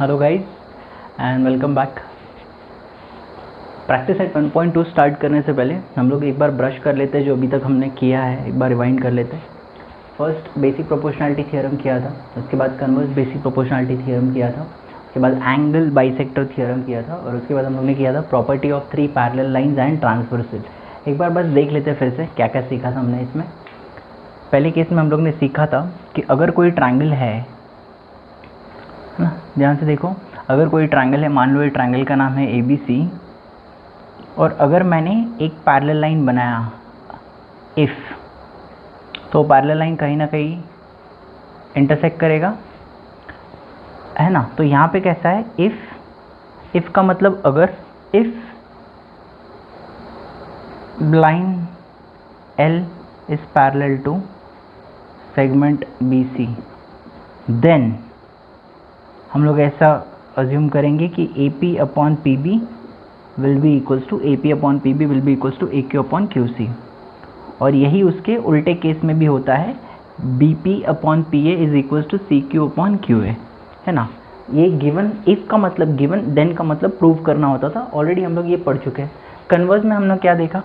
Hello guys and welcome back. Practice set 1.2 start करने से पहले हम लोग एक बार ब्रश कर लेते हैं जो अभी तक हमने किया है, एक बार रिवाइंड कर लेते हैं। फर्स्ट बेसिक प्रोपोर्शनैलिटी थ्योरम किया था, उसके बाद कन्वर्स बेसिक प्रोपोर्शनैलिटी थ्योरम किया था, उसके बाद एंगल बाइसेक्टर थ्योरम किया था और उसके बाद हम लोग ने किया था property of 3 parallel lines and transversal. एक बार बस देख लेते हैं फिर से क्या क्या सीखा था हमने इसमें। पहले केस में हम लोग ने सीखा था कि अगर कोई ट्रायंगल है ना, ध्यान से देखो, अगर कोई ट्रायंगल है, मान लो ये ट्रायंगल का नाम है ABC और अगर मैंने एक पैरेलल लाइन बनाया इफ, तो पैरेलल लाइन कहीं ना कहीं इंटरसेक्ट करेगा, है ना। तो यहाँ पे कैसा है, इफ का मतलब अगर, if line L is parallel to segment BC, then हम लोग ऐसा अज्यूम करेंगे कि AP upon PB will be equals to AQ upon QC। और यही उसके उल्टे केस में भी होता है, BP upon PA is equals to CQ upon QA, है ना। ये गिवन, इफ का मतलब गिवन, देन का मतलब प्रूव करना होता था, ऑलरेडी हम लोग ये पढ़ चुके हैं। कन्वर्स में हमने क्या देखा,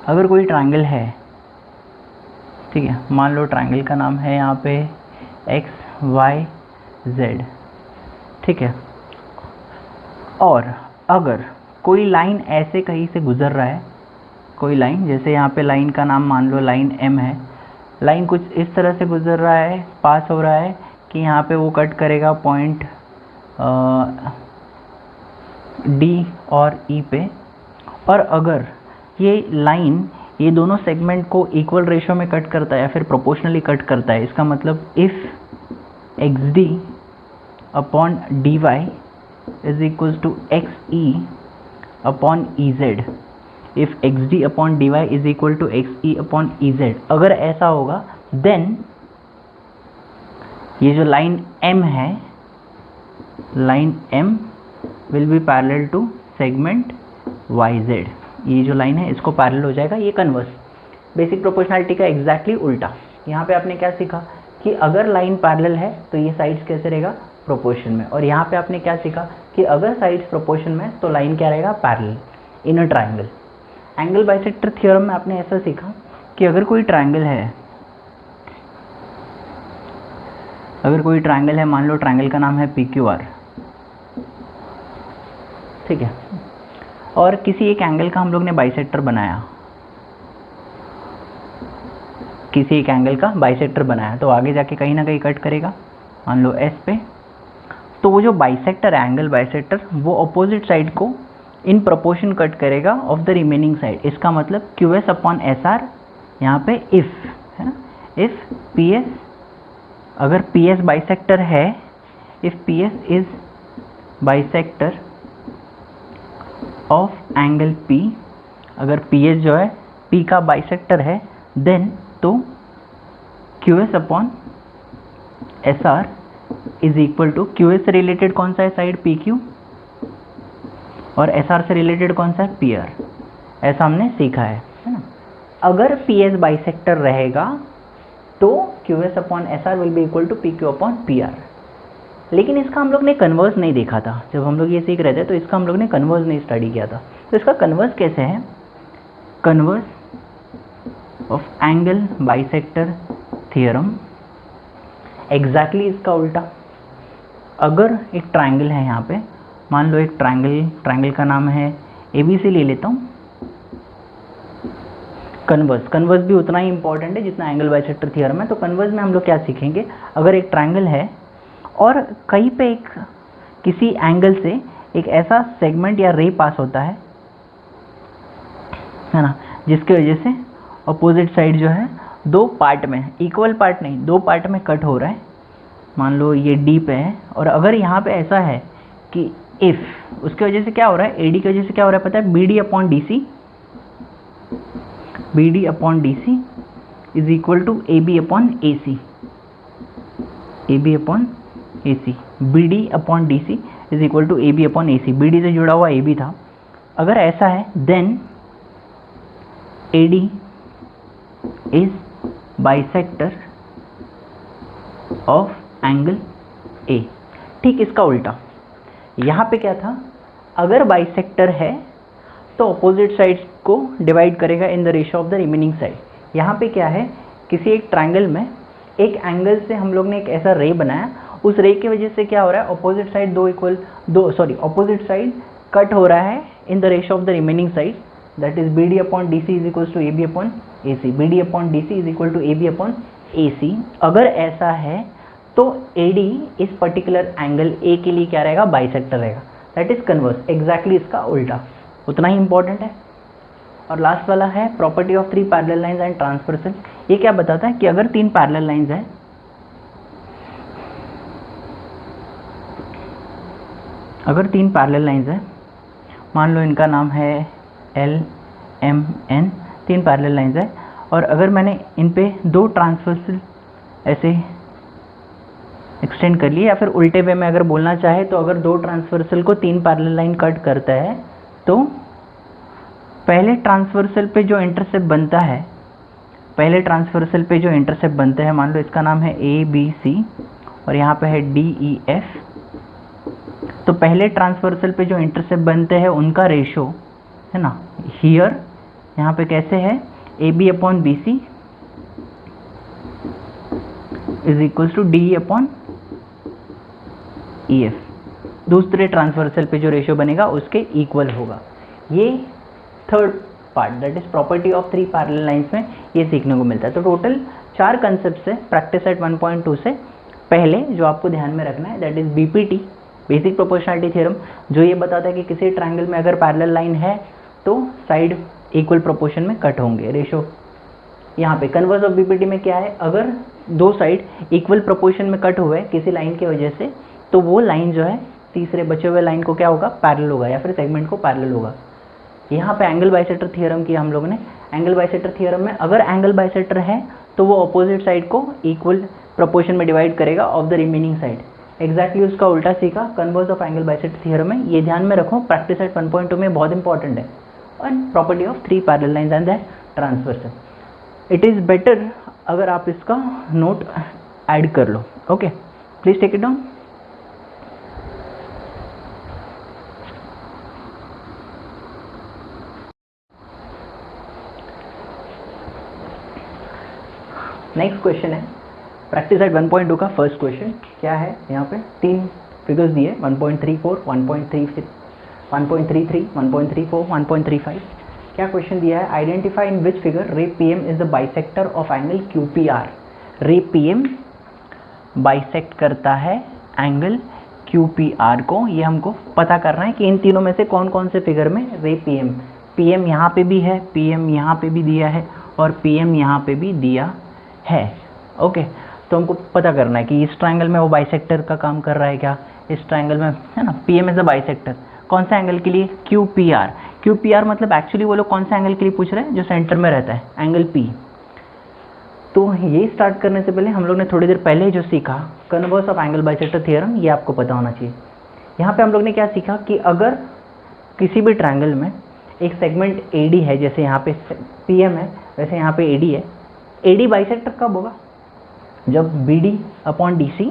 अगर कोई ट्रायंगल है, ठीक है, मान लो ट्रायंगल का नाम है यहाँ पे XYZ, ठीक है, और अगर कोई लाइन ऐसे कहीं से गुजर रहा है, कोई लाइन, जैसे यहाँ पे लाइन का नाम मान लो लाइन M है, लाइन कुछ इस तरह से गुजर रहा है, पास हो रहा है कि यहाँ पे वो कट करेगा पॉइंट D और E पे, और अगर ये लाइन ये दोनों सेगमेंट को इक्वल रेशो में कट करता है या फिर प्रोपोर्शनली कट करता है, इसका मतलब if XD upon DY is equals to XE upon EZ, if XD upon DY is equal to XE upon EZ, अगर ऐसा होगा देन ये जो लाइन M है, line M will be parallel to segment YZ, ये जो line है इसको पैरेलल हो जाएगा। ये कन्वर्स बेसिक प्रोपोर्शनैलिटी का एग्जैक्टली उल्टा। यहाँ पे आपने क्या सीखा कि अगर लाइन पैरेलल है तो ये साइड्स कैसे रहेगा, प्रोपोर्शन में, और यहाँ पे आपने क्या सीखा कि अगर साइड्स प्रोपोर्शन में तो लाइन क्या रहेगा, parallel in a triangle. Angle bisector theorem में आपने ऐसा सीखा कि अगर कोई ट्रायंगल है, मान लो ट्रायंगल का नाम है PQR, ठीक है, और किसी एक एंगल का हम लोग ने बाइसेक्टर बनाया, तो आगे जाके कहीं ना कहीं कट करेगा, मान लो S पे। तो वो जो बाइसेक्टर, एंगल बाइसेक्टर, वो अपोजिट साइड को इन प्रोपोर्शन कट करेगा ऑफ द रिमेनिंग साइड। इसका मतलब QS अपॉन SR, यहाँ पे इफ है ना, इफ PS, अगर PS बाइसेक्टर है, if PS is bisector of angle P, अगर PS जो है P का बाइसेक्टर है, देन तो QS upon SR is equal to, QS से रिलेटेड कौन सा है साइड, PQ, और SR से रिलेटेड कौन सा है, PR। ऐसा हमने सीखा है ना। अगर PS बाइसेक्टर रहेगा तो QS upon SR will be equal to PQ upon PR। लेकिन इसका हम लोग ने कन्वर्स नहीं देखा था, जब हम लोग ये सीख रहे थे तो इसका हम लोग ने कन्वर्स नहीं स्टडी किया था। तो इसका कन्वर्स कैसे है, converse of angle bisector theorem, exactly इसका उल्टा। अगर एक ट्रायंगल है, यहाँ पे मान लो एक ट्रायंगल का नाम है ABC ले लेता हूँ, कन्वर्स भी उतना ही इंपॉर्टेंट है जितना एंगल बाइसेक्टर थ्योरम है। तो कन्वर्स में हम लोग क्या सीखेंगे, अगर एक ट्रायंगल है और कहीं पे एक किसी एंगल से एक ऐसा सेगमेंट या रे पास होता है ना, जिसकी वजह से अपोजिट साइड जो है दो पार्ट में, इक्वल पार्ट नहीं, दो पार्ट में कट हो रहा है, मान लो ये D पे है, और अगर यहाँ पे ऐसा है कि इफ, उसकी वजह से क्या हो रहा है, AD की वजह से क्या हो रहा है पता है, BD upon DC is equal to AB upon AC, BD upon DC is equal to AB upon AC, BD से जुड़ा हुआ AB था। अगर ऐसा है then AD is bisector of angle A। ठीक इसका उल्टा, यहाँ पे क्या था, अगर बाइसेक्टर है तो अपोजिट साइड्स को डिवाइड करेगा in the ratio of the remaining side. यहाँ पे क्या है, किसी एक ट्रायंगल में एक एंगल से हम लोग ने एक ऐसा रे बनाया, उस रे की वजह से क्या हो रहा है, अपोजिट साइड कट हो रहा है in the ratio of the remaining side, that is BD upon DC is equal to AB upon AC, BD upon DC is equal to AB upon AC। अगर ऐसा है तो AD इस particular angle A के लिए क्या रहेगा, bisector रहेगा, दैट इज कन्वर्स, एग्जैक्टली इसका उल्टा, उतना ही इंपॉर्टेंट है। और लास्ट वाला है property of 3 parallel lines and transversal. ये क्या बताता है कि अगर 3 पैरेलल लाइंस हैं, अगर 3 पैरेलल लाइंस हैं, मान लो इनका नाम है L M N, 3 parallel lines है, और अगर मैंने इन पे 2 ट्रांसवर्सल ऐसे एक्सटेंड कर लिए, या फिर उल्टे वे में अगर बोलना चाहे तो अगर 2 ट्रांसवर्सल को 3 पैरेलल लाइन कट करता है तो पहले ट्रांसवर्सल पे जो इंटरसेप्ट बनता है, मान लो इसका नाम है ABC और यहाँ पे है DEF, तो पहले ट्रांसवर्सल पे जो इंटरसेप्ट बनते हैं उनका रेशो है ना, हियर यहाँ पे कैसे है, AB upon BC is equal to DE upon EF, दूसरे ट्रांसवर्सल पे जो रेशियो बनेगा उसके इक्वल होगा। ये third part, that is property of 3 parallel lines में ये सीखने को मिलता है। तो टोटल 4 कंसेप्ट है प्रैक्टिस सेट 1.2 से। पहले जो आपको ध्यान में रखना है that is BPT, basic proportionality theorem, जो ये बताता है कि किसी ट्रायंगल में अगर पैरेलल लाइन है तो साइड इक्वल प्रोपोर्शन में कट होंगे, रेशो। यहाँ पे कन्वर्स ऑफ BPT में क्या है, अगर 2 साइड इक्वल प्रोपोर्शन में कट हुए किसी लाइन की वजह से, तो वो लाइन जो है तीसरे बचे हुए लाइन को क्या होगा, पैरेलल होगा, या फिर सेगमेंट को पैरेलल होगा। यहाँ पे एंगल बाइसेक्टर थ्योरम किया हम लोग ने। एंगल बाइसेक्टर थ्योरम में अगर एंगल बाइसेक्टर है तो वो अपोजिट साइड को इक्वल प्रोपोर्शन में डिवाइड करेगा of the remaining side. Exactly उसका उल्टा सीखा converse of angle bisector theorem में। ये ध्यान में रखो, प्रैक्टिस सेट 1.2 में बहुत इंपॉर्टेंट है। और property of 3 parallel lines and the transversal, it is better अगर आप इसका नोट ऐड कर लो। Okay, please take it down. Next question है प्रैक्टिस सेट 1.2 का फर्स्ट क्वेश्चन। क्या है, यहाँ पे 3 फिगर्स दिए, 1.34, 1.33, 1.34, 1.35। क्या क्वेश्चन दिया है, आइडेंटिफाई इन विच फिगर रे PM is the bisector of angle QPR। रे PM बाइसेक्ट करता है एंगल QPR को, ये हमको पता करना है कि इन तीनों में से कौन कौन से फिगर में रे PM यहाँ पे भी है, PM यहाँ पे भी दिया है और PM यहाँ पे भी दिया है। ओके, तो हमको पता करना है कि इस ट्रायंगल में वो बाइसेक्टर का काम कर रहा है क्या, इस ट्रायंगल में है ना, PM इज द बाइसेक्टर कौन सा एंगल के लिए, QPR मतलब एक्चुअली वो लोग कौन सा एंगल के लिए पूछ रहे हैं, जो सेंटर में रहता है, एंगल P। तो ये स्टार्ट करने से पहले हम लोग ने थोड़ी देर पहले जो सीखा converse of angle bisector theorem, ये आपको पता होना चाहिए। यहाँ पे हम लोग ने क्या सीखा कि अगर किसी भी ट्रायंगल में एक सेगमेंट AD है, जैसे यहाँ पे PM है वैसे यहाँ पे AD है, AD बाइसेक्टर कब होगा, जब BD upon DC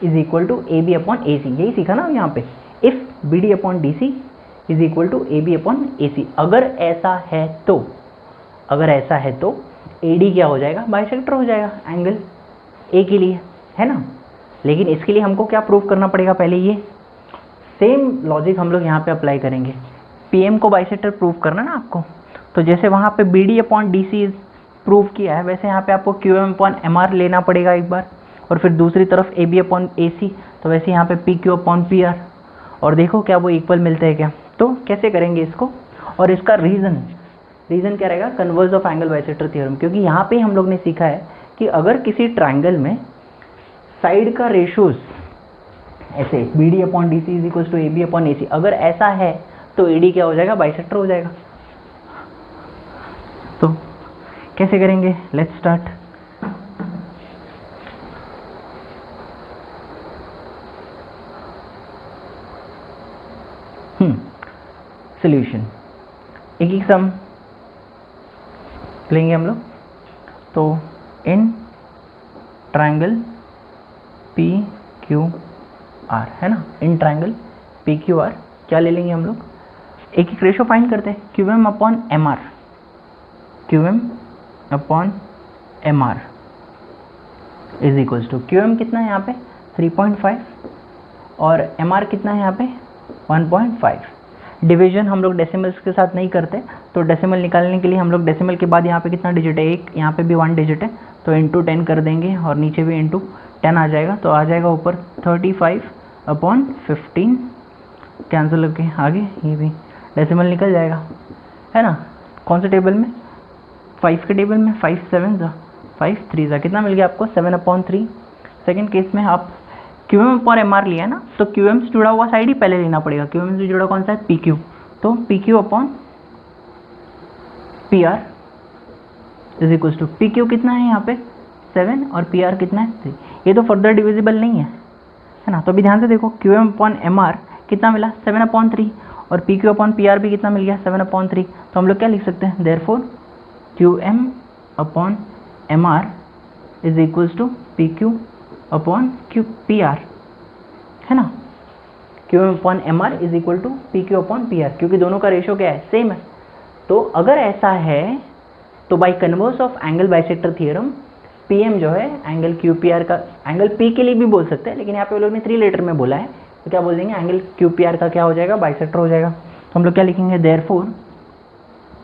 is equal to AB upon AC। यही सीखा ना यहाँ पे, if BD upon DC is equal to AB upon AC। अगर ऐसा है तो AD क्या हो जाएगा, बाइसेक्टर हो जाएगा एंगल A के लिए, है ना। लेकिन इसके लिए हमको क्या प्रूव करना पड़ेगा, पहले ये सेम लॉजिक हम लोग यहाँ पे अप्लाई करेंगे। PM को बाइसेक्टर प्रूव करना ना आपको, तो जैसे वहाँ पे BD अपॉन DC प्रूव किया है, वैसे यहाँ पे आपको QM अपॉन MR लेना पड़ेगा एक बार, और फिर दूसरी तरफ AB अपॉन AC, तो वैसे यहाँ पे PQ अपॉन PR, और देखो क्या वो इक्वल मिलते हैं क्या। तो कैसे करेंगे इसको, और इसका रीज़न क्या रहेगा, converse of angle bisector theorem. क्योंकि यहाँ पे हम लोग ने सीखा है कि अगर किसी ट्राइंगल में साइड का रेशोज ऐसे BD upon DC is equal to AB upon AC, अगर ऐसा है तो AD क्या हो जाएगा, बाइसेक्टर हो जाएगा। तो कैसे करेंगे, लेट्स स्टार्ट। सॉल्यूशन, एक सम लेंगे हम लोग। तो इन ट्रायंगल PQR आर, है ना, in triangle P Q are क्या ले लेंगे हम लोग, एक रेशो फाइंड करते हैं, Q M upon M R, Q M upon M R is equals to, Q M कितना है यहाँ पे 3.5 और एम आर कितना है यहाँ पे 1.5। डिवीजन हम लोग डेसिमल्स के साथ नहीं करते, तो डेसिमल निकालने के लिए हम लोग डेसिमल के बाद यहाँ पे कितना डिजिट है, एक, यहाँ पे भी 1 डिजिट है, तो इंटू 10 कर देंगे और नीचे भी इंटू 10 आ जाएगा, तो आ जाएगा ऊपर 35/15, कैंसिल होके आगे ये भी डेसिमल निकल जाएगा, है ना। कौन से टेबल में, 5 के टेबल में, 5 7 जा 5 3 जा कितना मिल गया आपको 7/3। सेकेंड केस में आप Q M upon M R लिया है ना, तो क्यू एम से जुड़ा हुआ साइड ही पहले लेना पड़ेगा, क्यू एम से जुड़ा कौन सा है पी क्यू, तो P Q upon P R is equal to, P Q कितना है यहाँ पे 7 और पी आर कितना है 3, ये तो फर्दर डिविजिबल नहीं है ना। तो अभी ध्यान से देखो, Q M upon M R कितना मिला 7/3 और P Q upon P R भी कितना मिल गया 7/3, तो हम लोग क्या लिख सकते हैं, therefore Q M upon M R is equals to P Q upon Q P R, है ना, Q M upon M R is equal to P Q upon P R, क्योंकि दोनों का रेशो क्या है सेम है। तो अगर ऐसा है तो by converse of angle bisector theorem, P M जो है एंगल क्यू पी आर का, एंगल पी के लिए भी बोल सकते हैं, लेकिन यहाँ पे वो लोग ने 3 लेटर में बोला है, तो क्या बोल देंगे, एंगल क्यू पी आर का क्या हो जाएगा, बाइसेक्टर हो जाएगा। तो हम लोग क्या लिखेंगे, therefore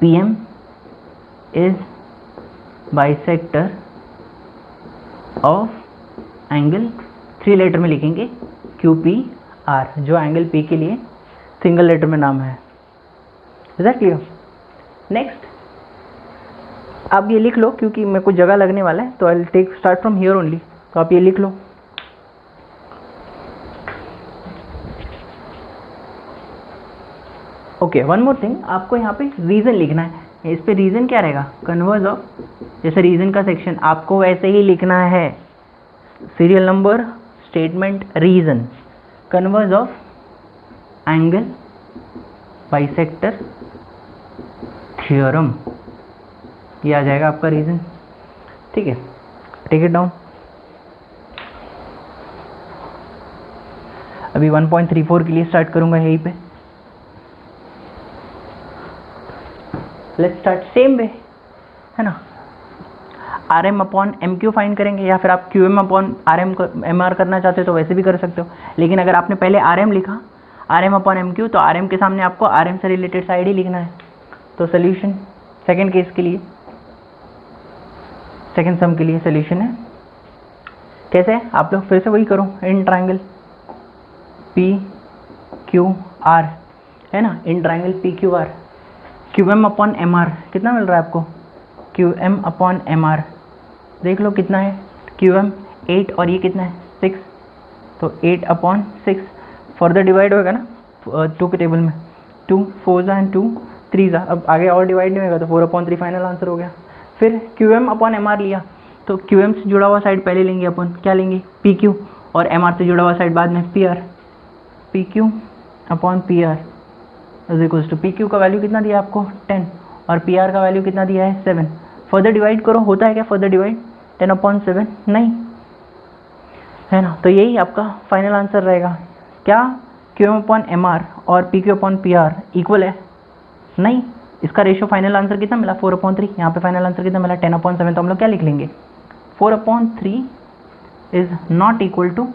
P M is bisector of angle, 3 letter में लिखेंगे क्यू पी आर, जो एंगल पी के लिए सिंगल लेटर में नाम है। Is that clear? नेक्स्ट आप ये लिख लो, क्योंकि मेरे को जगह लगने वाला है, तो I will take start from here only, तो आप ये लिख लो। ओके, वन मोर थिंग, आपको यहाँ पे रीजन लिखना है, इस पे रीजन क्या रहेगा, कन्वर्स ऑफ, जैसे रीजन का सेक्शन आपको वैसे ही लिखना है, serial number, statement, reason, converse of angle bisector theorem, ये आ जाएगा आपका रीजन। ठीक है, टेक इट डाउन। अभी 1.34 के लिए स्टार्ट करूंगा यहीं पे, लेट्स स्टार्ट सेम वे, है ना। R M upon M Q find करेंगे, या फिर आप Q M upon R M M R करना चाहते हो तो वैसे भी कर सकते हो, लेकिन अगर आपने पहले आर एम लिखा, R M upon M Q, तो आर एम के सामने आपको आर एम से रिलेटेड साइड ही लिखना है। तो सोल्यूशन सेकेंड केस के लिए, सेकेंड सम के लिए सोल्यूशन है कैसे, आप लोग फिर से वही करो, in triangle P Q R, है ना, in triangle P Q R, Q M upon M R कितना मिल रहा है आपको, Q M upon M R देख लो कितना है, क्यू एम 8 और ये कितना है 6, तो 8/6 फर्दर डिवाइड होगा ना 2 के टेबल में, 2 4 जा एंड 2 3 जा, अब आगे और डिवाइड नहीं होगा, तो 4/3 फाइनल आंसर हो गया। फिर Q M upon M R लिया, तो क्यू एम से जुड़ा हुआ साइड पहले लेंगे अपन, क्या लेंगे पी क्यू, और एम आर से जुड़ा हुआ साइड बाद में P R, P Q upon P R is equals to, P Q का वैल्यू कितना दिया आपको 10 और पी आर का वैल्यू कितना दिया है 7, फर्दर डिवाइड करो, होता है क्या फर्दर डिवाइड 10/7, नहीं है ना, तो यही आपका फाइनल आंसर रहेगा। क्या Q M upon M R और P Q upon P R equal है, नहीं, इसका रेशियो फाइनल आंसर कितना मिला 4/3, यहाँ पे फाइनल आंसर कितना मिला 10/7, तो हम लोग क्या लिख लेंगे 4/3 इज नॉट इक्वल टू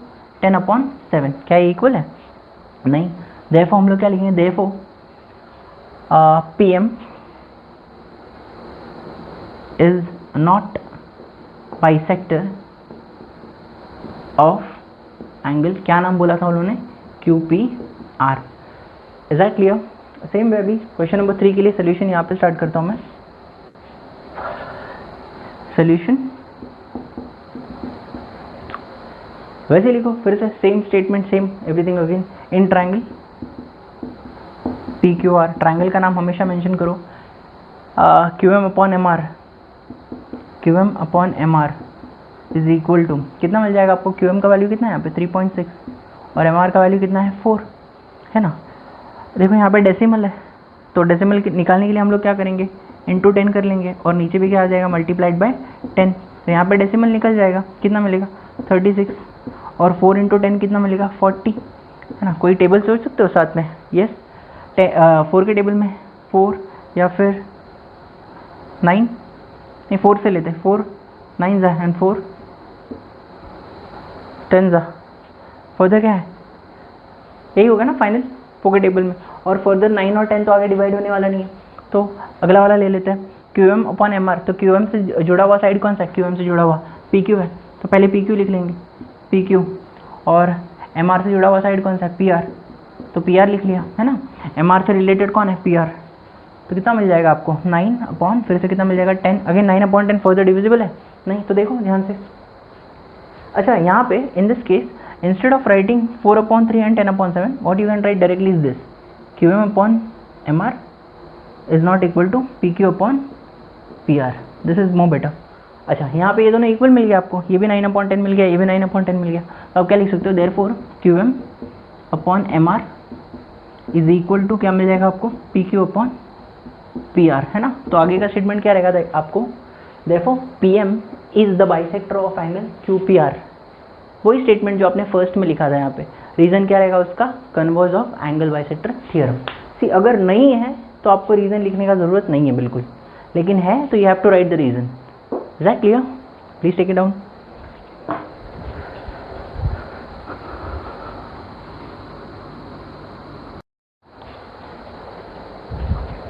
10/7, क्या ये इक्वल है, नहीं, देयरफॉर हम लोग क्या लिखेंगे, therefore P M is not bisector of angle, क्या नाम बोला था उन्होंने, Q P R. Is that clear? Same way अभी क्वेश्चन नंबर 3 के लिए सोल्यूशन यहाँ पे स्टार्ट करता हूँ मैं। सोल्यूशन वैसे लिखो, फिर से same statement, same everything again, in triangle P Q R, triangle का नाम हमेशा मेंशन करो, Q M upon M R, Q M upon M R is equal to, कितना मिल जाएगा आपको, क्यू एम का वैल्यू कितना है यहाँ पे 3.6 और एम आर का वैल्यू कितना है 4, है ना। देखो यहाँ पे डेसिमल है, तो डेसिमल निकालने के लिए हम लोग क्या करेंगे, इंटू 10 कर लेंगे, और नीचे भी क्या आ जाएगा मल्टीप्लाइड बाय 10, तो यहाँ पे डेसिमल निकल जाएगा, कितना मिलेगा 36, और 4 इंटू 10 कितना मिलेगा 40, है ना। कोई टेबल सोच सकते हो साथ में? यस, 4 के टेबल में 4 या फिर 9, नहीं 4 से लेते, 4 9 जा एंड 4 10 जा, फर्दर क्या है, यही होगा ना फाइनल 4 के टेबल में। और फर्दर 9 और 10 तो आगे डिवाइड होने वाला नहीं है, तो अगला वाला ले लेते हैं QM अपॉन MR। तो QM से जुड़ा हुआ साइड कौन सा है? QM से जुड़ा हुआ PQ है, तो पहले PQ लिख लेंगे PQ। और MR से जुड़ा हुआ साइड कौन सा है? PR, तो PR लिख लिया, है ना। MR से रिलेटेड कौन है? PR। तो कितना मिल जाएगा आपको 9 अपॉन, फिर से कितना मिल जाएगा 10। अगेन 9 अपॉन 10 फर्दर डिविजिबल है नहीं, तो देखो ध्यान से। अच्छा, यहाँ पे in this case instead of writing 4/3 and 10/7, what you can write directly is this: QM upon MR is not equal to PQ upon PR. This is more better. अच्छा, यहाँ पे ये दोनों इक्वल मिल गया आपको, ये भी 9/10 मिल गया, ये भी 9/10 मिल गया। तो आप क्या लिख सकते हो? therefore QM upon MR is equal to क्या मिल जाएगा आपको? PQ upon PR, है ना। तो आगे का स्टेटमेंट क्या रहेगा आपको? therefore PM is the bisector of angle QPR। वही स्टेटमेंट जो आपने फर्स्ट में लिखा था यहाँ पे। रीजन क्या रहेगा उसका? Converse of angle bisector theorem. See, अगर नहीं है तो आपको रीजन लिखने का जरूरत नहीं है बिल्कुल, लेकिन है तो you have to write the reason. Is that clear? Please take it down.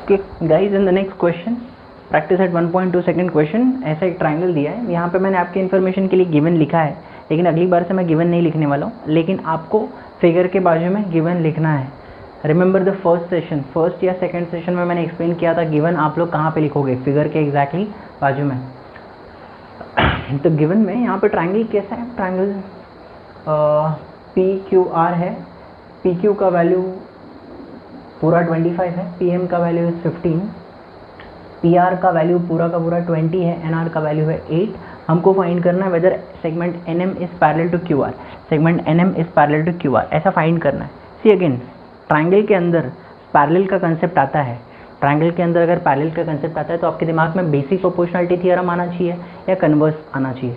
Okay guys, in the next question, practice at 1.2 second question. ऐसा एक ट्राइंगल दिया है, यहाँ पे मैंने आपके इन्फॉर्मेशन के लिए गिवन लिखा है, लेकिन अगली बार से मैं गिवन नहीं लिखने वाला हूँ, लेकिन आपको फिगर के बाजू में गिवन लिखना है। Remember the first session, first या सेकंड सेशन में मैंने एक्सप्लेन किया था गिवन आप लोग कहाँ पे लिखोगे? फिगर के एग्जैक्टली बाजू में। तो गिवन में यहाँ पे ट्राइंगल कैसा है? ट्राइंगल PQR है, PQ का वैल्यू पूरा 25 है, PM का वैल्यू 15, PR का वैल्यू पूरा का पूरा 20 है, NR का वैल्यू है 8। हमको फाइंड करना है whether segment NM is parallel to QR, segment NM is parallel to QR, ऐसा फाइंड करना है। सी अगेन, ट्राइंगल के अंदर पैरेलल का कंसेप्ट आता है। ट्राइंगल के अंदर अगर पैरेलल का कंसेप्ट आता है तो आपके दिमाग में बेसिक प्रोपोर्शनलिटी थ्योरम आना चाहिए या कन्वर्स आना चाहिए।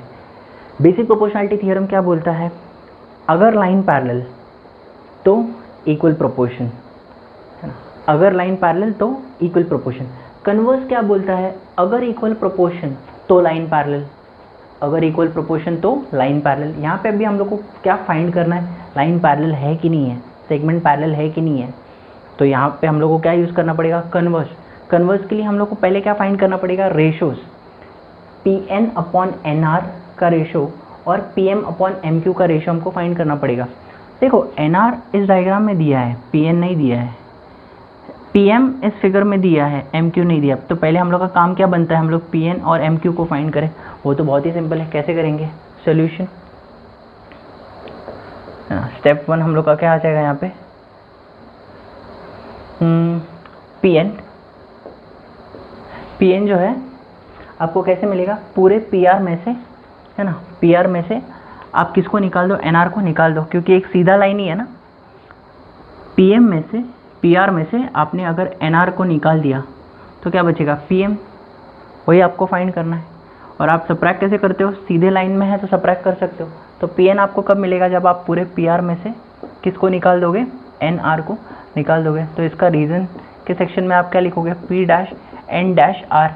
बेसिक प्रोपोर्शनलिटी थ्योरम क्या बोलता है? अगर लाइन पैरेलल तो इक्वल प्रोपोर्शन, है ना। अगर लाइन पैरेलल तो इक्वल प्रोपोर्शन। कन्वर्स क्या बोलता है? अगर इक्वल प्रोपोर्शन तो लाइन पैरेलल, अगर इक्वल प्रोपोर्शन तो लाइन पैरेलल। यहाँ पे अभी हम लोग को क्या फाइंड करना है? लाइन पैरेलल है कि नहीं है, सेगमेंट पैरेलल है कि नहीं है। तो यहाँ पे हम लोग को क्या यूज़ करना पड़ेगा? कन्वर्स। कन्वर्स के लिए हम लोग को पहले क्या फाइंड करना पड़ेगा? रेशोज, PN अपॉन NR का रेशो और PM अपॉन MQ का रेशो हमको फाइंड करना पड़ेगा। देखो NR इस डायग्राम में दिया है, PN नहीं दिया है, PM इस फिगर में दिया है, MQ नहीं दिया। तो पहले हम लोग का काम क्या बनता है? हम लोग PN और MQ को फाइंड करें। वो तो बहुत ही सिंपल है, कैसे करेंगे? सॉल्यूशन, स्टेप 1 हम लोग का क्या आ जाएगा यहाँ पे? PN जो है आपको कैसे मिलेगा? पूरे PR में से, है ना, PR में से आप किसको निकाल दो? NR को निकाल दो, क्योंकि एक सीधा लाइन ही है ना। PM में से, PR में से आपने अगर NR को निकाल दिया तो क्या बचेगा? PM, वही आपको फाइंड करना है। और आप सब्ट्रैक्ट कैसे करते हो? सीधे लाइन में है तो सब्ट्रैक्ट कर सकते हो। तो PN आपको कब मिलेगा? जब आप पूरे PR में से किसको निकाल दोगे? NR को निकाल दोगे। तो इसका रीज़न के सेक्शन में आप क्या लिखोगे? P'(N')R,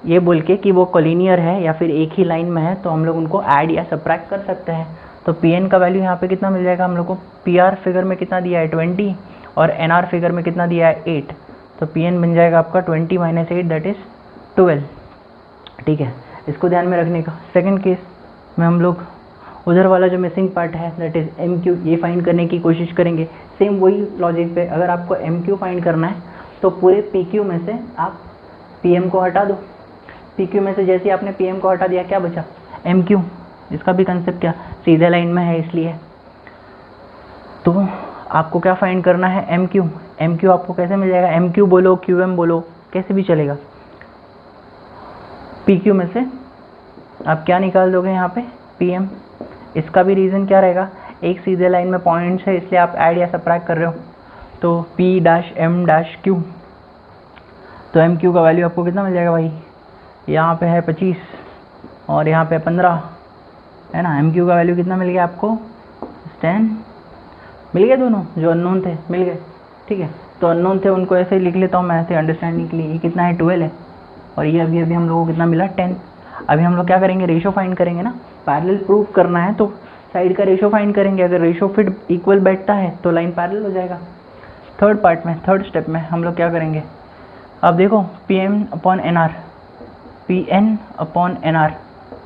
ये बोल के कि वो कोलिनियर है या फिर एक ही लाइन में है, तो हम लोग उनको ऐड या सब्ट्रैक्ट कर सकते हैं। तो PN का वैल्यू यहाँ पे कितना मिल जाएगा हम लोग को? PR फिगर में कितना दिया है? 20, और NR फिगर में कितना दिया है? 8। तो PN बन जाएगा आपका 20 - 8 दैट इज़ 12। ठीक है, इसको ध्यान में रखने का। सेकंड केस में हम लोग उधर वाला जो मिसिंग पार्ट है दैट इज़ MQ, ये फाइंड करने की कोशिश करेंगे। सेम वही लॉजिक पे, अगर आपको MQ फाइंड करना है तो पूरे PQ में से आप PM को हटा दो। PQ में से जैसे आपने PM को हटा दिया, क्या बचा? MQ। इसका भी कंसेप्ट क्या? सीधे लाइन में है इसलिए। तो आपको क्या फाइंड करना है? MQ। MQ आपको कैसे मिल जाएगा? MQ बोलो, QM बोलो, कैसे भी चलेगा। PQ में से आप क्या निकाल दोगे यहाँ पे? PM। इसका भी रीज़न क्या रहेगा? एक सीधे लाइन में पॉइंट्स है इसलिए आप ऐड या सब्ट्रैक्ट कर रहे हो। तो P'(M')Q। तो MQ का वैल्यू आपको कितना मिल जाएगा भाई? यहाँ पे है 25 और यहाँ पे 15, है ना। एम क्यू का वैल्यू कितना मिल गया आपको 10 मिल गए, दोनों जो अननोन थे मिल गए, ठीक है। तो अननोन थे उनको ऐसे ही लिख लेता हूँ मैं ऐसे अंडरस्टैंडिंग के लिए। ये कितना है 12 है और ये अभी अभी हम लोगों को कितना मिला 10। अभी हम लोग क्या करेंगे रेशो फाइंड करेंगे ना, पैरेलल प्रूव करना है तो साइड का रेशो फाइंड करेंगे। अगर रेशो फिट इक्वल बैठता है तो लाइन पैरेलल हो जाएगा। थर्ड पार्ट में थर्ड स्टेप में हम लोग क्या करेंगे, अब देखो Pn/NR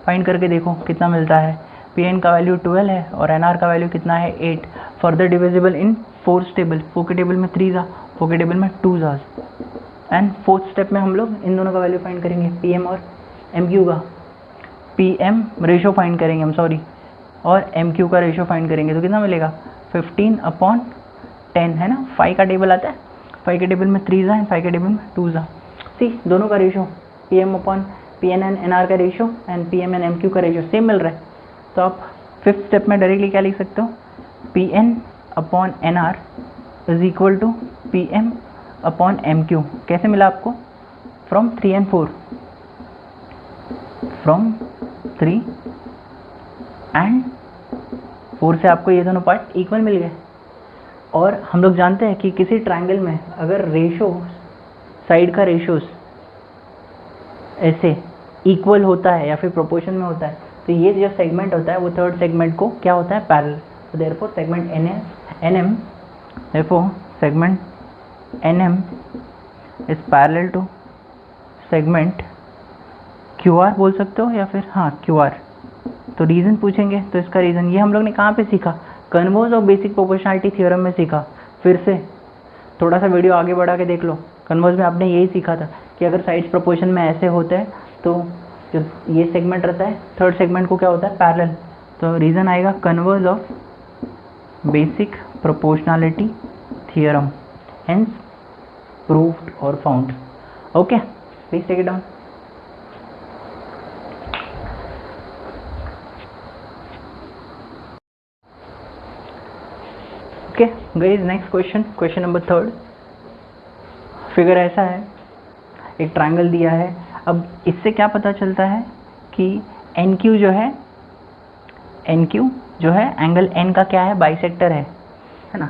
फाइंड करके देखो कितना मिलता है। Pn का वैल्यू 12 है और NR का वैल्यू कितना है 8। फर्दर डिविजिबल इन 4 टेबल, 4 के टेबल में 3 जा, 4 के टेबल में 2 जा। एंड फोर्थ स्टेप में हम लोग इन दोनों का वैल्यू फाइंड करेंगे, Pm और MQ का। Pm रेशो फाइंड करेंगे हम सॉरी, और MQ का रेशो फाइंड करेंगे तो कितना मिलेगा 15/10 है ना। 5 का टेबल आता है, 5 के टेबल में 3 जा, 5 के टेबल में 2 जा। सी दोनों का रेशो Pn/NR का रेशो एंड Pm/MQ का रेशो सेम मिल रहा है। तो आप फिफ्थ स्टेप में डायरेक्टली क्या लिख सकते हो, Pn/NR is equal to Pm/MQ। कैसे मिला आपको, फ्रॉम 3 and 4, फ्रॉम 3 and 4 से आपको ये दोनों पार्ट इक्वल मिल गए। और हम लोग जानते हैं कि किसी ट्रायंगल में अगर रेशो साइड का रेशोस ऐसे इक्वल होता है या फिर प्रोपोर्शन में होता है तो ये जो सेगमेंट होता है वो थर्ड सेगमेंट को क्या होता है पैरेलल। तो therefore segment NM therefore segment NM is parallel to segment QR बोल सकते हो या फिर हाँ QR। तो रीज़न पूछेंगे तो इसका रीज़न ये हम लोग ने कहाँ पे सीखा, कन्वर्स और बेसिक प्रोपोर्शनैलिटी थ्योरम में सीखा। फिर से थोड़ा सा वीडियो आगे बढ़ा के देख लो, कन्वर्स में आपने यही सीखा था कि अगर साइड्स प्रोपोर्शन में ऐसे होते हैं तो जो ये सेगमेंट रहता है थर्ड सेगमेंट को क्या होता है पैरेलल। तो रीज़न आएगा converse of basic proportionality theorem, hence proved और found. Okay please take it down. Okay guys, next question, question number 3। Figure ऐसा है, एक ट्रायंगल दिया है। अब इससे क्या पता चलता है कि NQ जो है, NQ जो है एंगल N का क्या है बाइसेक्टर है ना।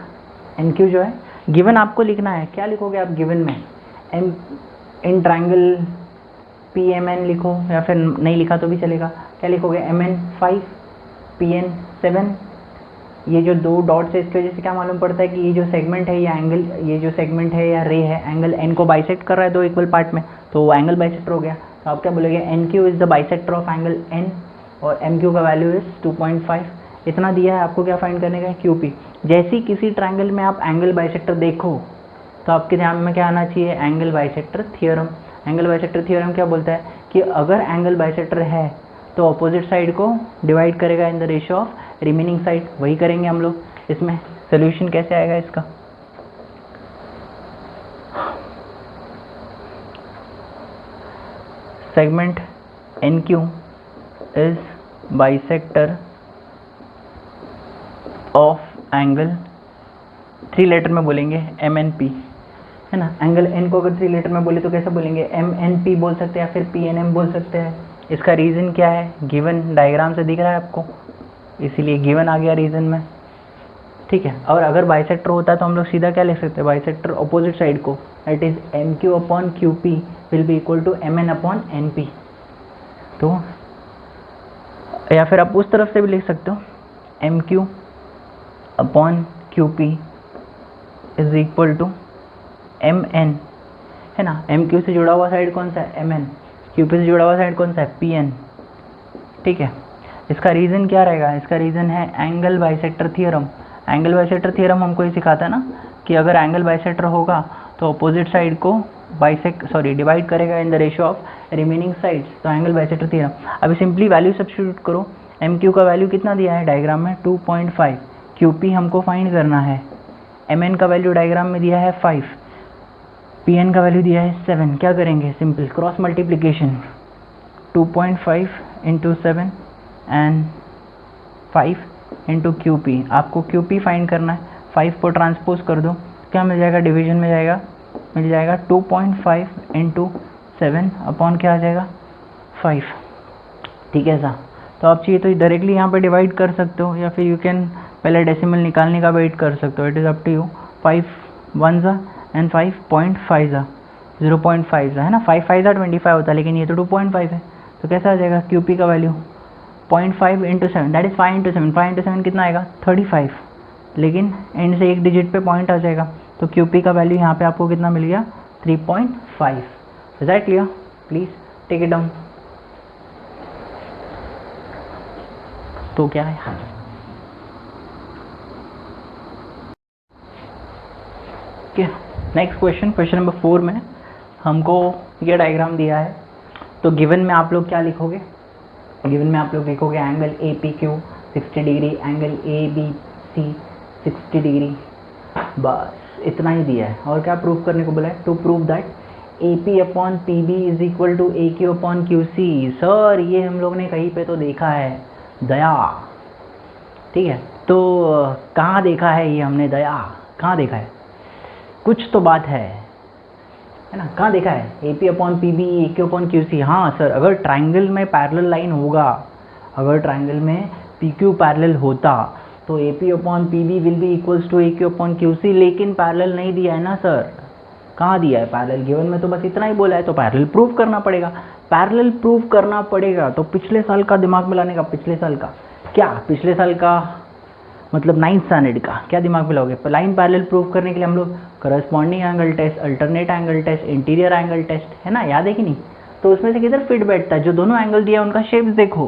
NQ जो है गिवन आपको लिखना है, क्या लिखोगे आप गिवन में, इन ट्रायंगल PMN लिखो या फिर नहीं लिखा तो भी चलेगा। क्या लिखोगे MN 5 PN 7। ये जो दो डॉट्स है इसकी वजह से क्या मालूम पड़ता है कि ये जो सेगमेंट है या एंगल, ये जो सेगमेंट है या रे है एंगल N को बाइसेक्ट कर रहा है दो इक्वल पार्ट में, तो वो एंगल बाइसेक्टर हो गया। तो आप क्या बोलोगे NQ is the bisector of angle N और MQ का वैल्यू इज 2.5। इतना दिया है, आपको क्या फाइंड करने का है QP। जैसे ही किसी ट्रायंगल में आप एंगल बाइसेक्टर देखो तो आपके ध्यान में क्या आना चाहिए, angle bisector theorem. Angle bisector theorem क्या बोलता है कि अगर एंगल बाइसेक्टर है तो अपोजिट साइड को डिवाइड करेगा in the ratio of remaining side. वही करेंगे हम लोग। इसमें सोल्यूशन कैसे आएगा इसका, segment NQ is bisector of angle, 3 letter में बोलेंगे MNP है ना। एंगल N को अगर 3 लेटर में बोले तो कैसे बोलेंगे, MNP बोल सकते हैं या फिर PNM बोल सकते हैं। इसका रीज़न क्या है, गिवन डायग्राम से दिख रहा है आपको, इसीलिए गिवन आ गया रीज़न में, ठीक है। और अगर बाइसेक्टर होता है तो हम लोग सीधा क्या लिख सकते हैं, बाइसेक्टर अपोजिट साइड को, that is MQ/QP will be equal to MN/NP। तो या फिर आप उस तरफ से भी लिख सकते हो, MQ/QP is equal to MN है ना। MQ से जुड़ा हुआ साइड कौन सा है MN, QP से जुड़ा हुआ साइड कौन सा है PN, ठीक है। इसका रीज़न क्या रहेगा, इसका रीज़न है angle bisector theorem. Angle bisector theorem हमको ये सिखाता है ना कि अगर एंगल बाइसेक्टर होगा तो अपोजिट साइड को डिवाइड करेगा in the ratio of remaining sides, तो एंगल बाइसेक्टर थ्योरम। अभी सिंपली वैल्यू सब्स्टिट्यूट करो। MQ का वैल्यू कितना दिया है डायग्राम में 2.5, QP हमको फाइंड करना है, MN का वैल्यू डायग्राम में दिया है 5, PN का वैल्यू दिया है 7। क्या करेंगे, simple cross multiplication, 2.5 into 7 and 5 into QP। आपको QP फाइंड करना है, 5 को ट्रांसपोज कर दो, क्या मिल जाएगा, डिवीजन में जाएगा, मिल जाएगा 2.5 इंटू 7 अपॉन क्या आ जाएगा 5, ठीक है सा। तो आप चाहिए तो डायरेक्टली यहाँ पे डिवाइड कर सकते हो, या फिर यू कैन पहले डेसिमल निकालने का वेट कर सकते हो, it is up to you. 5 1 ज़ा एंड 5.5 ज़ा 0.5 ज़ा है ना, 5 5 ज़ा 25 होता है, लेकिन ये तो 2.5 है, तो कैसा आ जाएगा QP का value 0.5 into 7 that is 5 into 7, 5 into 7 कितना आएगा 35, लेकिन एंड से एक डिजिट पे पॉइंट आ जाएगा, तो QP का वैल्यू यहाँ पे आपको कितना मिल गया 3.5। Is that clear? Please take it down. तो क्या है नेक्स्ट क्वेश्चन, क्वेश्चन नंबर 4 में हमको ये डायग्राम दिया है। तो गिवन में आप लोग क्या लिखोगे? गिवन में आप लोग लिखोगे angle APQ 60 degree, angle ABC 60 degree, बस इतना ही दिया है। और क्या प्रूव करने को बोला है? To prove that AP upon PB is equal to AQ upon QC। Sir ये हम लोग ने कहीं पे तो देखा है, दया, ठीक है। तो कहाँ देखा है ये हमने, दया कहाँ देखा है? कुछ तो बात है ना, कहाँ देखा है? AP upon PB AQ upon QC। हाँ सर, अगर ट्राइंगल में पैरेलल लाइन होगा, अगर ट्राइंगल में PQ पैरेलल होता तो AP upon PB will be equals to AQ upon QC, लेकिन पैरेलल नहीं दिया है ना सर। कहाँ दिया है पैरेलल? गिवन में तो बस इतना ही बोला है, तो पैरेलल प्रूव करना पड़ेगा। पैरेलल प्रूव करना पड़ेगा तो पिछले साल का दिमाग में लाने का, पिछले साल का क्या, पिछले साल का मतलब 9th स्टैंडर्ड का क्या दिमाग में लाओगे? लाइन पैरेलल प्रूव करने के लिए हम लोग corresponding angle test, alternate angle test, interior angle test, है ना, याद है कि नहीं? तो उसमें से किधर फिट बैठता है? जो दोनों एंगल दिया उनका शेप्स देखो,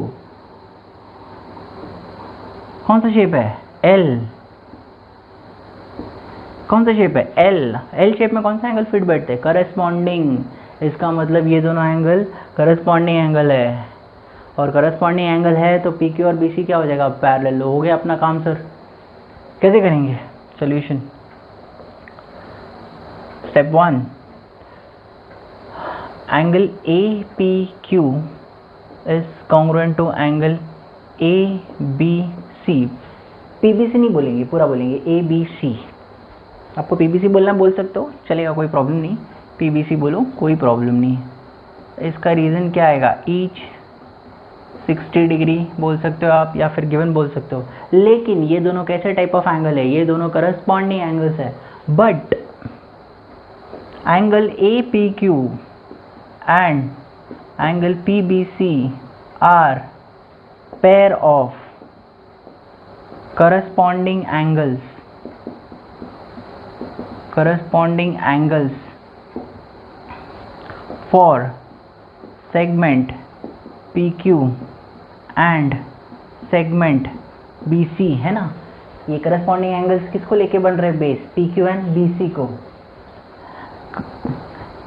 कौन सा शेप है? एल। कौन सा शेप है? एल। एल शेप में कौन सा एंगल फिट बैठते हैं? करस्पॉन्डिंग। इसका मतलब ये दोनों एंगल करस्पॉन्डिंग एंगल है, और करस्पॉन्डिंग एंगल है तो PQ और BC क्या हो जाएगा? पैरेलल। हो गया अपना काम सर। कैसे करेंगे solution? Step 1, angle APQ is congruent to angle ABC। PBC नहीं बोलेंगे, पूरा बोलेंगे ABC। आपको PBC बोलना बोल सकते हो, चलेगा, कोई प्रॉब्लम नहीं। PBC बोलो, कोई प्रॉब्लम नहीं। इसका रीज़न क्या आएगा? ईच 60 डिग्री बोल सकते हो आप, या फिर गिवन बोल सकते हो। लेकिन ये दोनों कैसे टाइप ऑफ एंगल है? ये दोनों करस्पॉन्डिंग एंगल्स है, but angle APQ and angle PBC are pair of corresponding angles for segment PQ and segment BC, है ना। ये करस्पॉन्डिंग एंगल्स किसको लेके बन रहे हैं? बेस PQ एंड BC को।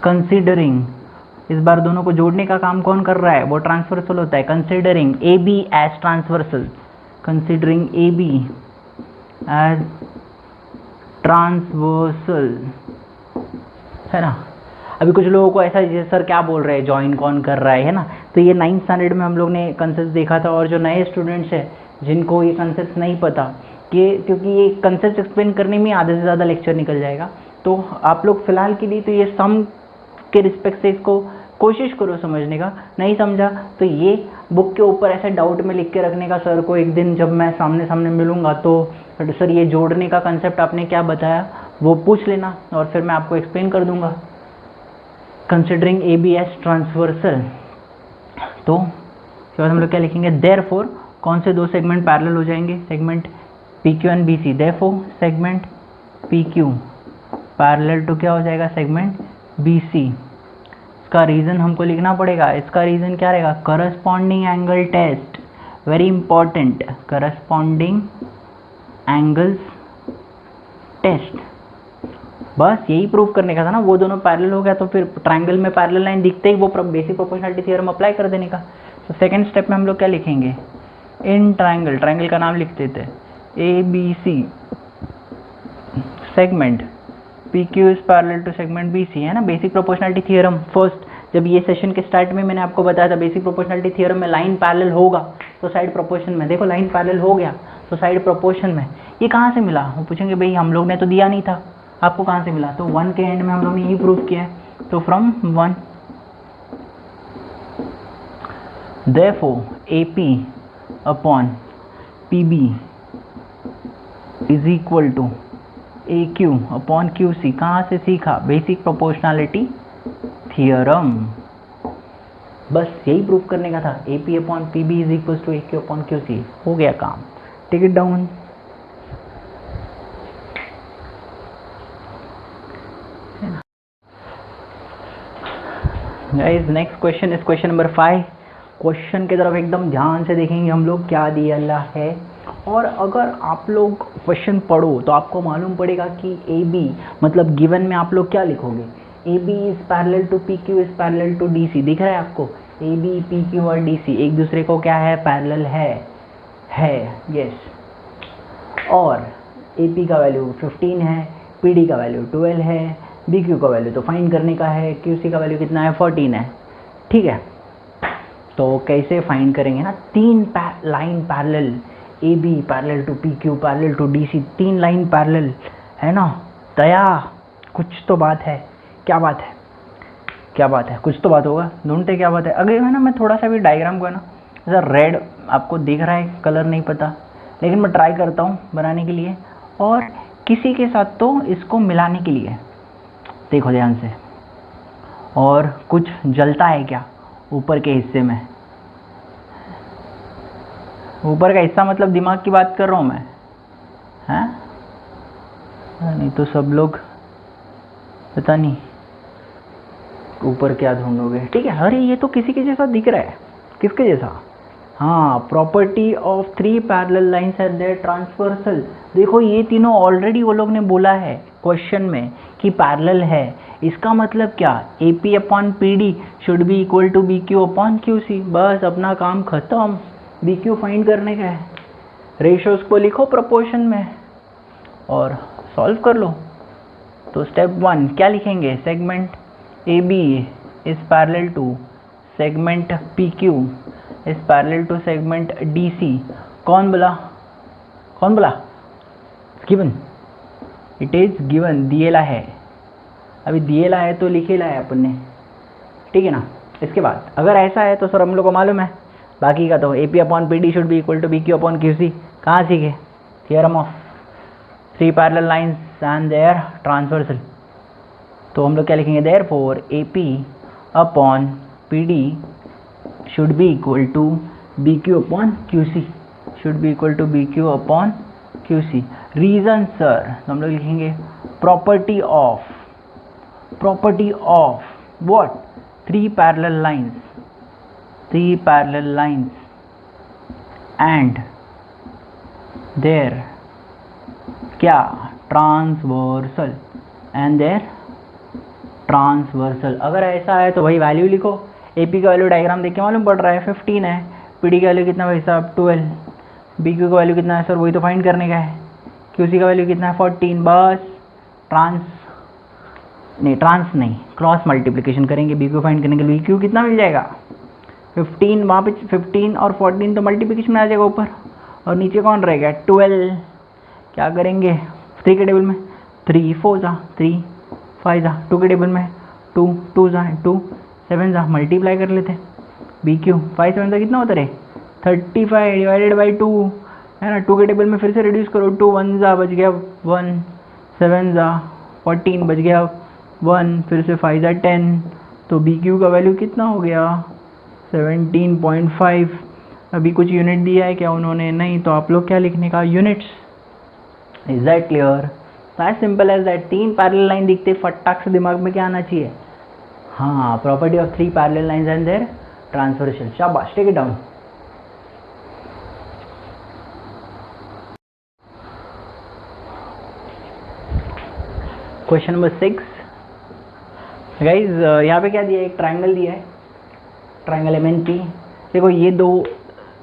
कंसीडरिंग, इस बार दोनों को जोड़ने का काम कौन कर रहा है? वो ट्रांसवर्सल होता है। Considering AB as transversal, considering AB as transversal, है ना। अभी कुछ लोगों को ऐसा, जैसे सर क्या बोल रहे हैं, ज्वाइन कौन कर रहा है ना। तो ये 9th स्टैंडर्ड में हम लोग ने कंसेप्ट देखा था, और जो नए स्टूडेंट्स हैं जिनको ये कंसेप्ट नहीं पता, कि क्योंकि ये कंसेप्ट एक्सप्लेन करने में आधे से ज़्यादा लेक्चर निकल जाएगा, तो आप लोग फिलहाल के लिए तो ये सम के रिस्पेक्ट से इसको कोशिश करो समझने का। नहीं समझा तो ये बुक के ऊपर ऐसे डाउट में लिख के रखने का, सर को एक दिन जब मैं सामने सामने मिलूंगा तो सर ये जोड़ने का कंसेप्ट आपने क्या बताया वो पूछ लेना, और फिर मैं आपको एक्सप्लेन कर दूंगा। कंसिडरिंग AB एज ट्रांसवर्सल, तो उसके बाद हम लोग क्या लिखेंगे? देयरफॉर कौन से दो सेगमेंट पैरेलल हो जाएंगे? Segment PQ and BC। Therefore segment PQ parallel to क्या हो जाएगा? Segment BC। इसका रीज़न हमको लिखना पड़ेगा। इसका रीज़न क्या रहेगा? Corresponding angle test, very important, corresponding angles test. बस यही प्रूव करने का था ना, वो दोनों पैरेलल हो गया तो फिर ट्रायंगल में पैरेलल लाइन दिखते ही वो बेसिक प्रोपोर्शनलिटी थ्योरम अप्लाई कर देने का। तो सेकंड स्टेप में हम लोग क्या लिखेंगे? इन ट्रायंगल, ट्रायंगल का नाम लिख देते ABC, segment PQ is parallel to segment BC, है ना। बेसिक प्रोपोर्शनलिटी थ्योरम फर्स्ट, जब ये सेशन के स्टार्ट में मैंने आपको बताया था बेसिक प्रोपोर्शनलिटी थ्योरम में लाइन पैरेलल होगा तो साइड प्रोपोर्शन में, देखो लाइन पैरेलल हो गया तो साइड प्रोपोर्शन में। ये कहाँ से मिला? वो पूछेंगे भाई हम लोग ने तो दिया नहीं था, आपको कहाँ से मिला? तो 1 के एंड में हम लोग ने यही प्रूव किया है। तो from 1 therefore AP upon P B is equal to A Q upon Q C. कहाँ से सीखा? Basic proportionality theorem. बस यही प्रूफ करने का था। A P upon P B is equal to A Q upon Q C. हो गया काम। Take it down. Guys next question is question number 5। क्वेश्चन की तरफ एकदम ध्यान से देखेंगे हम लोग, क्या दिया है। और अगर आप लोग क्वेश्चन पढ़ो तो आपको मालूम पड़ेगा कि ए बी मतलब गिवन में आप लोग क्या लिखोगे। A B is parallel to P Q is parallel to D C. दिख रहा है आपको? ए बी पी क्यू और डी सी एक दूसरे को क्या है? पैरेलल है यस। और ए पी का वैल्यू 15 है, पी डी का वैल्यू 12 है, बी क्यू का वैल्यू तो फाइंड करने का है, क्यू सी का वैल्यू कितना है? 14 है। ठीक है, तो कैसे फाइंड करेंगे ना? तीन line parallel, A B parallel to P Q parallel to D C, तीन लाइन पैरेलल है ना। दया कुछ तो बात है। क्या बात है? क्या बात है? कुछ तो बात होगा, ढूंढते क्या बात है। अगर है ना मैं थोड़ा सा भी डायग्राम को है ना, जैसा रेड आपको दिख रहा है, कलर नहीं पता, लेकिन मैं ट्राई करता हूँ बनाने के लिए और किसी के साथ तो इसको मिलाने के लिए। देखो ध्यान से। और कुछ जलता है क्या ऊपर के हिस्से में? ऊपर का हिस्सा मतलब दिमाग की बात कर रहा हूँ मैं, हैं? नहीं तो सब लोग पता नहीं ऊपर क्या ढूंढोगे। ठीक है, अरे ये तो किसी के जैसा दिख रहा है। किसके जैसा? हाँ, property of three parallel lines eight there transversal. देखो ये तीनों ऑलरेडी वो लोग ने बोला है क्वेश्चन में कि पैरेलल है। इसका मतलब क्या? A P upon P D should be equal to B Q upon Q C. बस अपना काम खत्म। बी क्यू फाइंड करने का है। रेशियोज को लिखो प्रोपोर्शन में और सॉल्व कर लो। तो स्टेप 1 क्या लिखेंगे? Segment A B is parallel to segment P Q is parallel to segment D C. कौन बोला? कौन बोला? गिवन। इट इज गिवन, दिएला है। अभी दिएला है तो लिखेला है अपन ने, ठीक है ना। इसके बाद अगर ऐसा है तो सर हम लोग को मालूम है, बाकी का तो A P upon P D should be equal to B Q upon Q C. कहाँ सीखे? Theorem of three parallel lines and their transversal. तो हम लोग क्या लिखेंगे? Therefore A P upon P D should be equal to B Q upon Q C, should be equal to B Q upon Q C. Reason sir हम लोग लिखेंगे property of what? Three parallel lines and there क्या? Transversal and their transversal. अगर ऐसा है तो वही value लिखो। ए पी का वैल्यू डायग्राम देख के मालूम पड़ रहा है 15 है, पी डी का वैल्यू कितना भाई साहब? 12, बी क्यू का वैल्यू कितना है सर? वही तो फाइंड करने का है। क्यू सी का वैल्यू कितना है? 14। बस ट्रांस नहीं, क्रॉस मल्टीप्लिकेशन करेंगे बी क्यू फाइंड करने के लिए। बी क्यू कितना मिल जाएगा? 15, वहाँ पे 15 और 14 तो मल्टीप्लिकेशन में आ जाएगा ऊपर, और नीचे कौन रहेगा? 12। क्या करेंगे? 3 के टेबल में 3 4 जा, 3 5 जा, 2 के टेबल में 2 2 जा, 2 7 जा, मल्टीप्लाई कर लेते। बी क्यू 5 7 जा कितना होता है? 35 डिवाइडेड बाई 2 है ना। 2 के टेबल में फिर से रिड्यूस करो, 2 1 जा बच गया 1, 7 जा 14 बच गया 1, फिर से 5 जा 10। तो बी क्यू का वैल्यू कितना हो गया? 17.5। अभी कुछ यूनिट दिया है क्या उन्होंने? नहीं। तो आप लोग क्या लिखने का? Units. Is that clear? As simple as that. तीन पैरेलल लाइन दिखते फटाक से दिमाग में क्या आना चाहिए? हाँ, property of three parallel lines and their transversal. शाबाश, take it down. Question number 6 guys, यहाँ पे क्या दिया है? एक ट्राइंगल दिया है, ट्राइंगल एम एन पी। देखो ये दो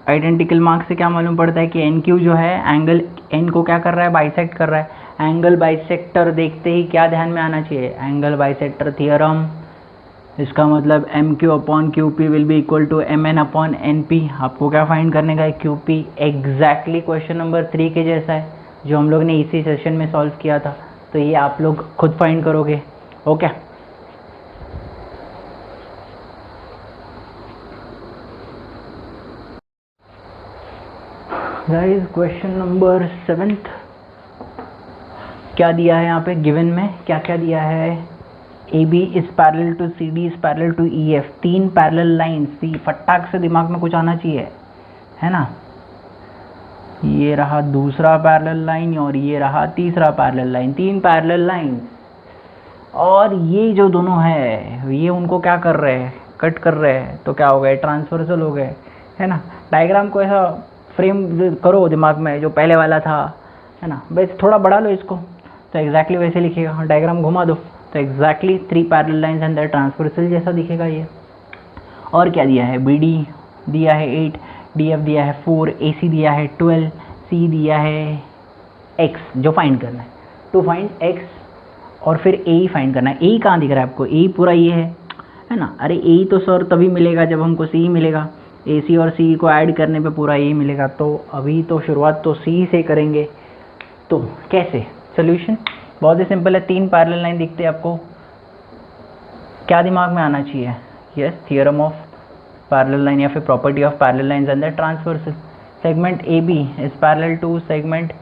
आइडेंटिकल मार्क्स से क्या मालूम पड़ता है कि एन क्यू जो है एंगल एन को क्या कर रहा है? बाइसेक्ट कर रहा है। एंगल बाइसेक्टर देखते ही क्या ध्यान में आना चाहिए? Angle bisector theorem. इसका मतलब M Q upon Q P will be equal to M N upon N P. आपको क्या फाइंड करने का है? Q P. Exactly question number 3 के जैसा है जो हम लोग ने इसी सेशन में सॉल्व किया था। तो ये आप लोग खुद फाइंड करोगे। ओके, गाइस क्वेश्चन नंबर 7 क्या दिया है यहाँ पे गिवन में, क्या क्या दिया है। A B is parallel to C D is parallel to E F, 3 parallel line. See फटाक से दिमाग में कुछ आना चाहिए, है ना। ये रहा दूसरा पैरेलल लाइन और ये रहा तीसरा पैरेलल लाइन, 3 पैरेलल लाइन। और ये जो दोनों है ये उनको क्या कर रहे हैं, कट कर रहे हैं, तो क्या हो गए, ट्रांसवर्सल हो गए, है ना। डायग्राम को ऐसा फ्रेम करो दिमाग में जो पहले वाला था, है ना। बस थोड़ा बढ़ा लो इसको तो एग्जैक्टली वैसे लिखेगा। डायग्राम घुमा दो तो exactly 3 parallel lines and transversal जैसा दिखेगा ये। और क्या दिया है, बी डी दिया है 8, डी एफ दिया है 4, ए सी दिया है 12, सी दिया है एक्स जो फाइंड करना है, टू फाइंड एक्स। और फिर ए ही फाइंड करना है। ए कहाँ दिख रहा है आपको, ए पूरा ये है ना। अरे ए तो सर तभी मिलेगा जब हमको सी मिलेगा। ए सी और सी को ऐड करने पे पूरा ए मिलेगा। तो अभी तो शुरुआत तो सी से करेंगे। तो कैसे, सोल्यूशन बहुत ही सिंपल है। 3 पैरेलल लाइन दिखते हैं आपको, क्या दिमाग में आना चाहिए, yes theorem of parallel line या फिर property of parallel lines and the transversal. Segment A B is parallel to segment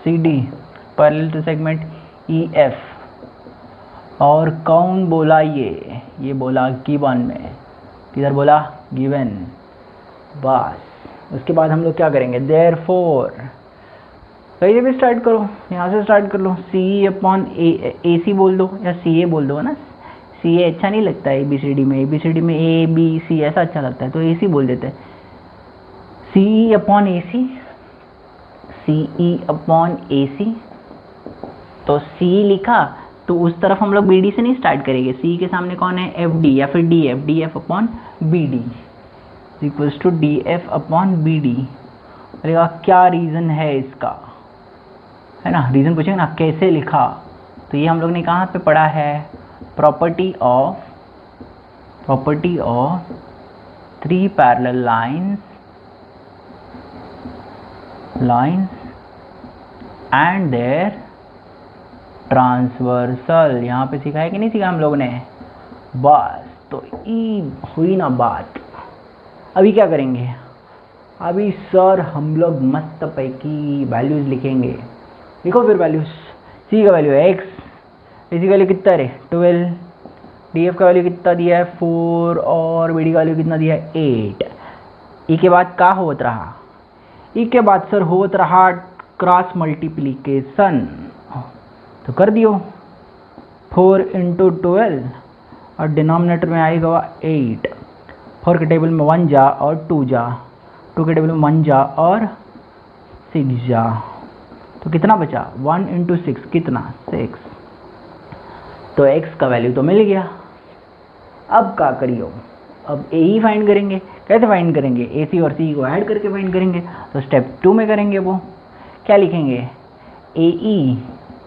C D, parallel to segment E F. और कौन बोला ये बोला गिवन में, किधर बोला, गिवन। बस उसके बाद हम लोग क्या करेंगे, देयरफॉर कहीं से भी स्टार्ट करो, यहाँ से स्टार्ट कर लो। सी अपॉन ए सी बोल दो या सी ए बोल दो ना। सी ए अच्छा नहीं लगता है ABCD में, ABCD में ए बी सी ऐसा अच्छा लगता है, तो ए सी बोल देते हैं। सी अपॉन ए सी, सी ई अपॉन ए सी। तो सी लिखा तो उस तरफ हम लोग बी डी से नहीं स्टार्ट करेंगे। सी के सामने कौन है, एफ डी या फिर D F, D F upon B D equals to D F upon B D. अरे क्या रीज़न है इसका, है ना। रीज़न पूछेंगे ना कैसे लिखा, तो ये हम लोग ने कहाँ पे पढ़ा है, property of 3 parallel lines and their transversal. यहाँ पे सीखा है कि नहीं सीखा हम लोगों ने, बस तो ई हुई ना बात। अभी क्या करेंगे, अभी सर हम लोग मस्त पैकी वैल्यूज लिखेंगे। लिखो फिर वैल्यूज। सी का वैल्यू है एक्स, ए सी का वैल्यू कितना है 12, डी एफ का वैल्यू कितना दिया है 4 और बी डी का वैल्यू कितना दिया है 8। ई के बाद क्या होत रहा, ई के बाद सर होत रहा क्रॉस मल्टीप्लीकेशन, तो कर दियो 4 × 12 और डिनोमिनेटर में आएगा 8। 4 के टेबल में 1 जा और 2 जा, 2 के टेबल में 1 जा और 6 जा, तो कितना बचा 1 × 6 कितना 6। तो x का वैल्यू तो मिल गया। अब क्या करियो, अब ए ही फाइंड करेंगे। कैसे फाइंड करेंगे, ए सी और सी को ऐड करके फाइंड करेंगे। तो स्टेप 2 में करेंगे, वो क्या लिखेंगे, A E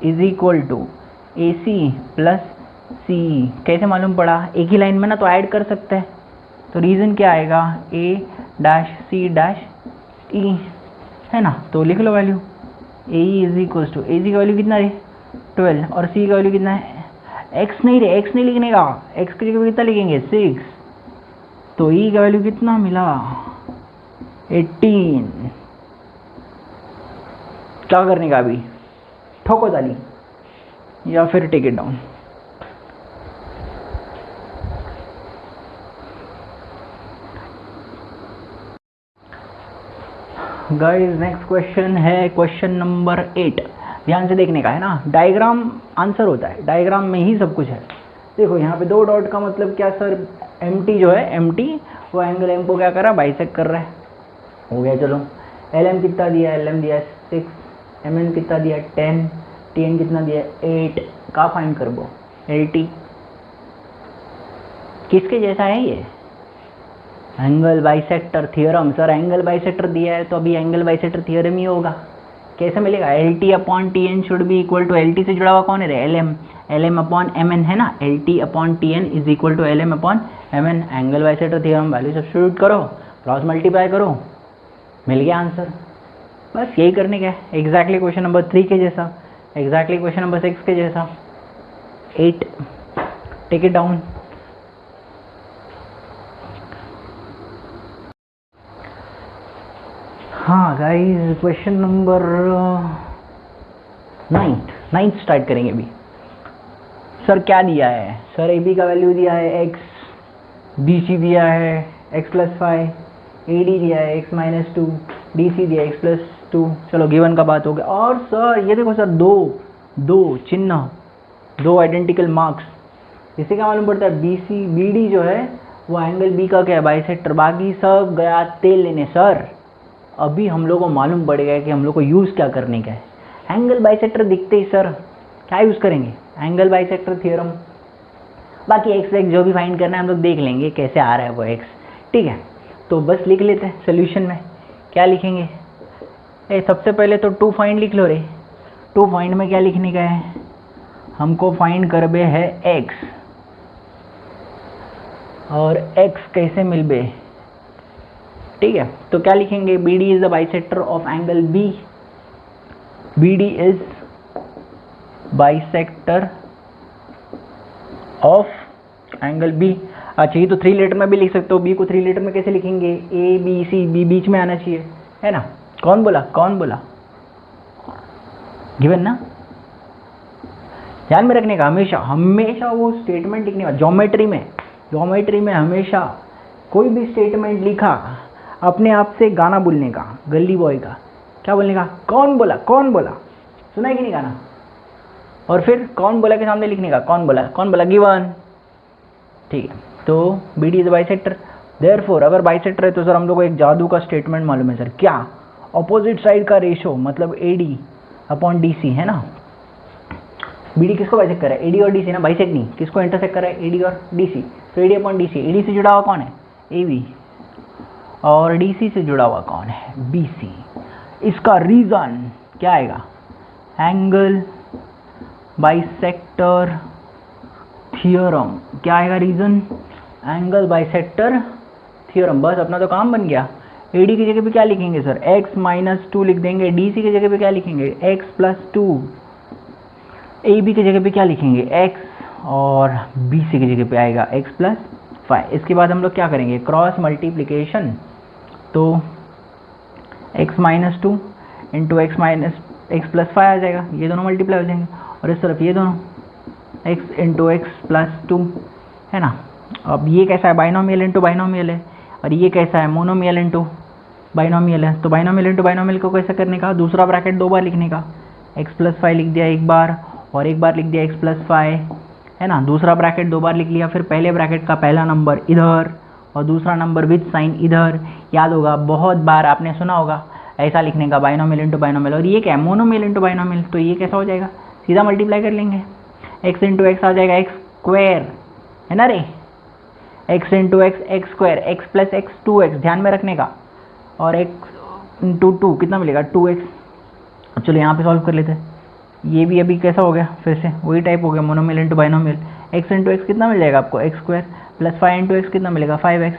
is equal to A C plus C. कैसे मालूम पड़ा, एक ही लाइन में ना, तो ऐड कर सकते हैं। तो रीज़न क्या आएगा, ए डैश सी डैश ई, है ना। तो लिख लो value, A E is equal to A C का वैल्यू कितना है 12 और सी का वैल्यू कितना है, एक्स नहीं रे, एक्स नहीं लिखने का, एक्स की जगह कितना लिखेंगे 6। तो ई का वैल्यू कितना मिला 18। क्या करने का अभी, ठोको ताली या फिर take it down. Guys next question है क्वेश्चन नंबर 8। ध्यान से देखने का है ना, डायग्राम आंसर होता है, डायग्राम में ही सब कुछ है। देखो यहाँ पे 2 डॉट का मतलब क्या सर, एम जो है एम वो एंगल एम को क्या कर रहा है, बाइसेक्ट कर रहा है। हो गया, चलो एल एम कितना दिया है, एल एम दिया है 6, एम एन कितना दिया है 10, टी एन कितना दिया है 8। का फाइंड कर वो एल टी किसके जैसा है ये, angle bisector theorem. Sir angle bisector दिया है तो अभी एंगल बाइसेक्टर थ्योरम ही होगा। कैसे मिलेगा, L T upon T N should be equal to, L T से जुड़ा हुआ कौन है, L M upon M N है ना। L T upon T N is equal to L M upon M N. Angle bisector theorem value substitute करो, cross multiply करो, मिल गया आंसर। बस यही करने का है, एग्जैक्टली क्वेश्चन नंबर 3 के जैसा, एग्जैक्टली क्वेश्चन नंबर 6 के जैसा। 8 टेक इट डाउन। हाँ गाइस, क्वेश्चन नंबर 9 स्टार्ट करेंगे अभी। सर क्या दिया है? सर ए बी का वैल्यू दिया है x, बी सी दिया है x+5, ए डी दिया है x-2, डी सी दिया है x+2। चलो गिवन का बात हो गया। और सर ये देखो सर, दो चिन्ह, दो आइडेंटिकल मार्क्स, इससे क्या मालूम पड़ता है? बी सी बी डी जो है वो एंगल बी का क्या है? बाइसेक्टर। बाकी सब गया तेल लेने। सर अभी हम लोग को मालूम पड़ गया कि हम लोग को यूज़ क्या करने का है। एंगल बाइसेक्टर दिखते ही सर क्या यूज़ करेंगे? Angle bisector theorem. बाकी एक्स जो भी फाइंड करना है हम लोग देख लेंगे कैसे आ रहा है वो एक्स, ठीक है। तो बस लिख लेते हैं सोल्यूशन में। क्या लिखेंगे? सबसे पहले तो 2 फाइंड लिख लो रे। 2 फाइंड में क्या लिखने का है? हमको फाइंड करबे है एक्स, और एक्स कैसे मिलबे, ठीक है। तो क्या लिखेंगे? B D is the bisector of angle B. B D is bisector of angle B. अच्छा, ये तो 3 लेटर में भी लिख सकते हो। बी को 3 लेटर में कैसे लिखेंगे? ए बी सी, बी बीच में आना चाहिए, है ना। कौन बोला? गिवन ना, ध्यान में रखने का। हमेशा वो स्टेटमेंट लिखने का। ज्योमेट्री में हमेशा कोई भी स्टेटमेंट लिखा, अपने आप से गाना बोलने का, गली बॉय का। क्या बोलने का? कौन बोला, सुना है कि नहीं गाना? और फिर कौन बोला के सामने लिखने का, कौन बोला गिवन, ठीक है। तो B D is bisector. Therefore अगर बाइसेक्टर है तो सर हम लोग को एक जादू का स्टेटमेंट मालूम है सर। क्या? अपोजिट साइड का रेशो, मतलब A D upon D C, है ना। बी डी किसको बाइसेक्ट कर रहा है? ए डी और डी सी ना, बाइसेक्ट नहीं। किसको इंटरसेक्ट कर रहा है? ए डी और डी सी। तो A D upon D C, A D से जुड़ा हुआ कौन है? ए बी, और डी सी से जुड़ा हुआ कौन है? B C. इसका रीजन क्या आएगा? Angle bisector theorem. क्या आएगा रीजन? Angle bisector theorem. बस अपना तो काम बन गया। ए डी की जगह पे क्या लिखेंगे सर? x-2 लिख देंगे। डी सी की जगह पे क्या लिखेंगे? x+2। ए बी की जगह पे क्या लिखेंगे? x, और बी सी की जगह पे आएगा x+5। इसके बाद हम लोग क्या करेंगे? Cross multiplication. तो x-2 इंटू x+5 आ जाएगा। ये दोनों मल्टीप्लाई हो जाएंगे, और इस तरफ ये दोनों x इंटू x+2, है ना। अब ये कैसा है? बाइनोमियल इंटू बाइनोमियल है, और ये कैसा है? मोनोमियल इंटू बाइनोमियल है। तो बाइनोमियल इंटू बाइनोमियल को कैसे करने का? दूसरा ब्रैकेट 2 बार लिखने का। x+5 लिख दिया एक बार, और एक बार लिख दिया x+5, है ना। दूसरा ब्रैकेट 2 बार लिख लिया। फिर पहले ब्रैकेट का पहला नंबर इधर, और दूसरा नंबर विद साइन इधर। याद होगा, बहुत बार आपने सुना होगा ऐसा लिखने का, बाइनोमियल इंटू बाइनोमियल। और ये क्या है? Monomial into binomial. तो ये कैसा हो जाएगा? सीधा मल्टीप्लाई कर लेंगे। x इंटू एक्स आ जाएगा x², है ना रे। x into x x², x plus x 2x, ध्यान में रखने का। और x इंटू 2 कितना मिलेगा? 2x। चलो यहाँ पे सॉल्व कर लेते हैं। ये भी अभी कैसा हो गया? फिर से वही टाइप हो गया, monomial into binomial. x into x कितना मिल जाएगा आपको? x² प्लस 5 इंटू एक्स कितना मिलेगा? 5x।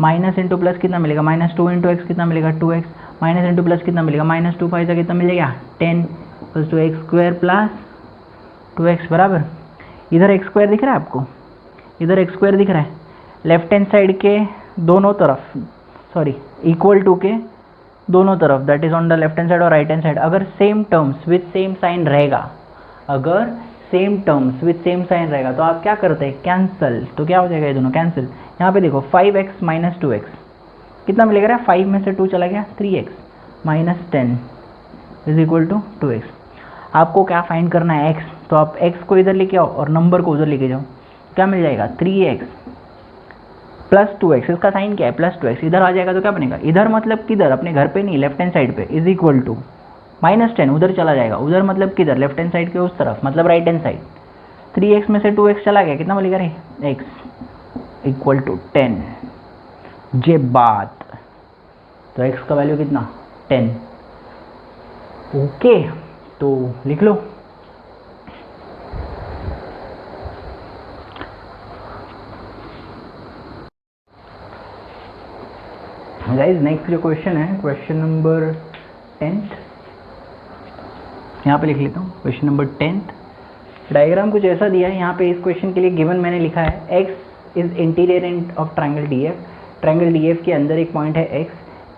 माइनस इंटू प्लस कितना मिलेगा? -2 इंटू एक्स कितना मिलेगा? 2x। माइनस इंटू प्लस कितना मिलेगा? -2 5 कितना मिलेगा? 10 प्लस 2x² प्लस 2x बराबर। इधर x² दिख रहा है आपको? इधर x² दिख रहा है। लेफ्ट हैंड साइड के दोनों तरफ, सॉरी इक्वल टू के दोनों तरफ, that is on the left hand side और राइट हैंड साइड, अगर same terms with same sign रहेगा, अगर same terms with same sign रहेगा तो आप क्या करते हैं? कैंसिल। तो क्या हो जाएगा? ये दोनों कैंसिल। यहाँ पे देखो 5x माइनस 2x कितना मिलेगा? 5 में से 2 चला गया, 3x minus 10 is equal to 2x। आपको क्या फाइंड करना है? x। तो आप x को इधर लेके आओ और नंबर को उधर लेके जाओ। क्या मिल जाएगा? 3x plus 2x। इसका साइन क्या है? Plus 2x। इधर आ जाएगा तो क्या बनेगा? इधर मतलब किधर? अपने घर पे नहीं, लेफ्ट हैंड साइड पे, इज इक्वल टू -10 उधर चला जाएगा। उधर मतलब किधर? लेफ्ट हैंड साइड के उस तरफ, मतलब राइट हैंड साइड। 3x में से 2x चला गया, कितना मिलेगा रे? x equal to 10। जे बात। तो x का वैल्यू कितना? 10। ओके, तो लिख लो। गाइस नेक्स्ट जो क्वेश्चन है, क्वेश्चन नंबर 10th, यहाँ पे लिख लेता हूँ। क्वेश्चन नंबर 10th डायग्राम कुछ ऐसा दिया है। यहाँ पे इस क्वेश्चन के लिए गिवन मैंने लिखा है x is interior and of triangle DF। Triangle DF के अंदर एक पॉइंट है x,